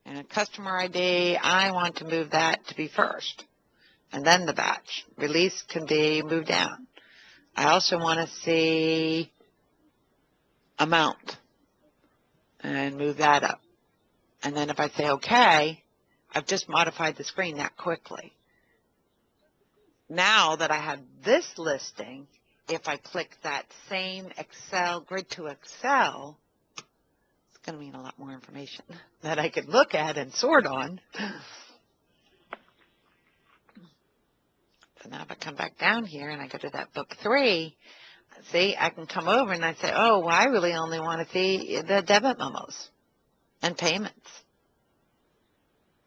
And a customer ID, I want to move that to be first, and then the batch. Release can be moved down. I also want to see amount and move that up. And then if I say OK, I've just modified the screen that quickly. Now that I have this listing, if I click that same Excel, grid to Excel, it's going to mean a lot more information that I could look at and sort on. So now if I come back down here and I go to that book 3, see, I can come over and I say, oh, well, I really only want to see the debit memos and payments.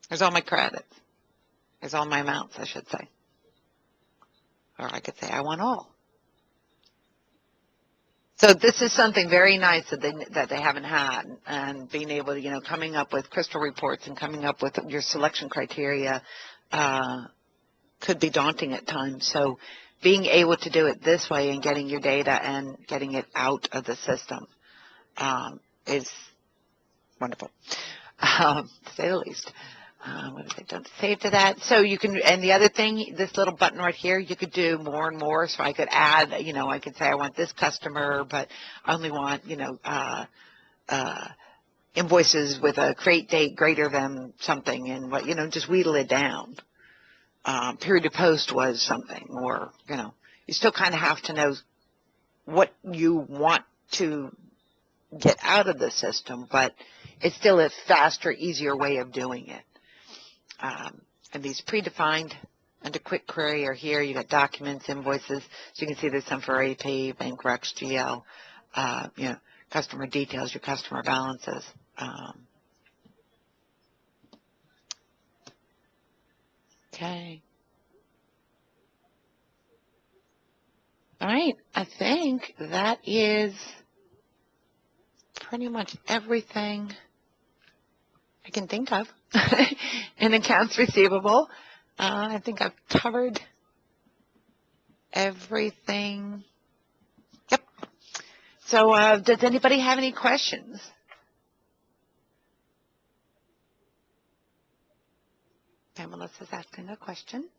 There's all my credits. There's all my amounts, I should say. Or I could say I want all. So this is something very nice that they haven't had, and being able to, you know, coming up with crystal reports and coming up with your selection criteria could be daunting at times. So being able to do it this way and getting your data and getting it out of the system is wonderful, to say the least. What did I don't save to that? So you can, and the other thing, this little button right here, you could do more and more. So I could add, you know, I could say I want this customer, but I only want, you know, invoices with a create date greater than something, and what, you know, just wheedle it down. Period of post was something, or, you know, you still kind of have to know what you want to get out of the system, but it's still a faster, easier way of doing it. And these predefined under quick query are here. You got documents, invoices. So you can see there's some for AP, bank recs, GL, you know, customer details, your customer balances. Okay. All right. I think that is pretty much everything I can think of in accounts receivable. I think I've covered everything. Yep. So does anybody have any questions? Okay, Melissa's asking a question.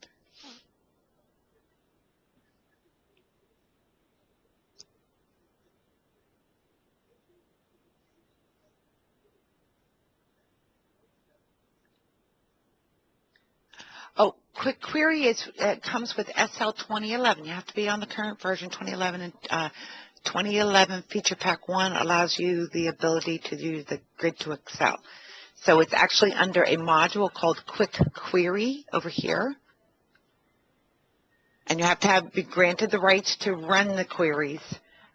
Oh, quick query comes with SL 2011. You have to be on the current version 2011, and 2011 Feature Pack 1 allows you the ability to use the grid to Excel. So it's actually under a module called Quick Query over here. And you have to be granted the rights to run the queries.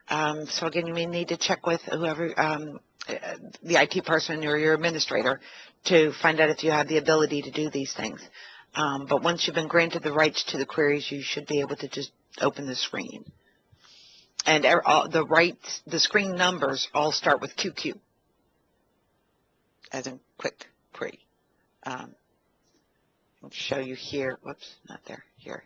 So again, you may need to check with whoever, the IT person or your administrator, to find out if you have the ability to do these things. But once you've been granted the rights to the queries, you should be able to just open the screen. And the screen numbers all start with QQ, as in quick query. I'll show you here. Whoops, not there. Here.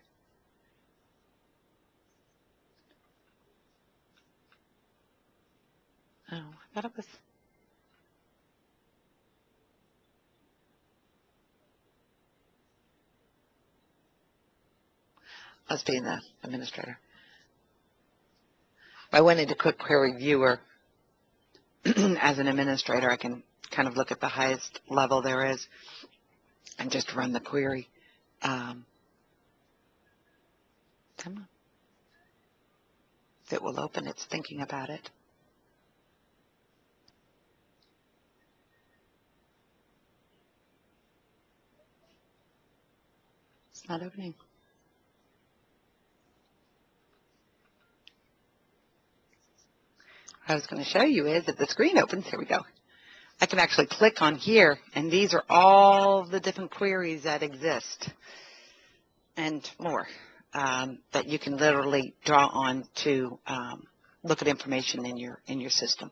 Oh, I thought it was. Must be the administrator. If I went into Quick Query Viewer as an administrator, I can kind of look at the highest level there is and just run the query. Come on. If it will open, it's thinking about it. It's not opening. What I was going to show you is if the screen opens, here we go. I can actually click on here, and these are all the different queries that exist and more. that you can literally draw on to look at information in your system.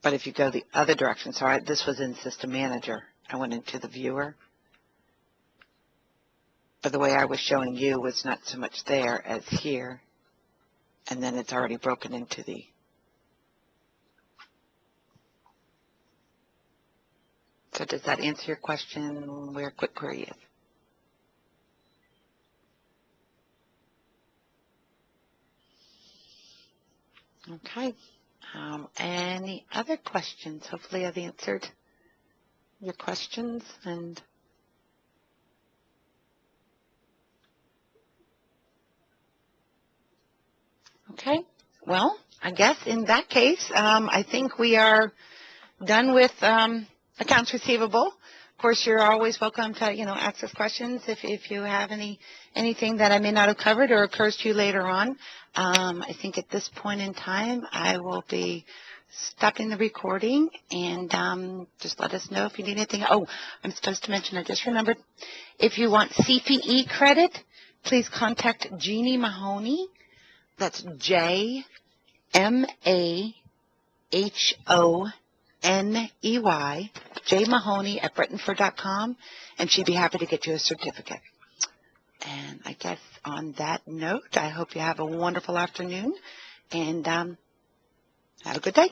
But if you go the other direction, so this was in System Manager. I went into the viewer. But the way I was showing you was not so much there as here. And then it's already broken into the... So does that answer your question where Quick Query is? Okay. Any other questions? Hopefully I've answered your questions. And okay. Well, I guess in that case, I think we are done with accounts receivable. Of course, you're always welcome to, ask us questions if you have anything that I may not have covered or occurs to you later on. I think at this point in time, I will be stopping the recording, and just let us know if you need anything. Oh, I'm supposed to mention, I just remembered, if you want CPE credit, please contact Jeannie Mahoney. That's JMAHONEY, J Mahoney at Brettonford.com, and she'd be happy to get you a certificate. And I guess on that note, I hope you have a wonderful afternoon, and have a good day.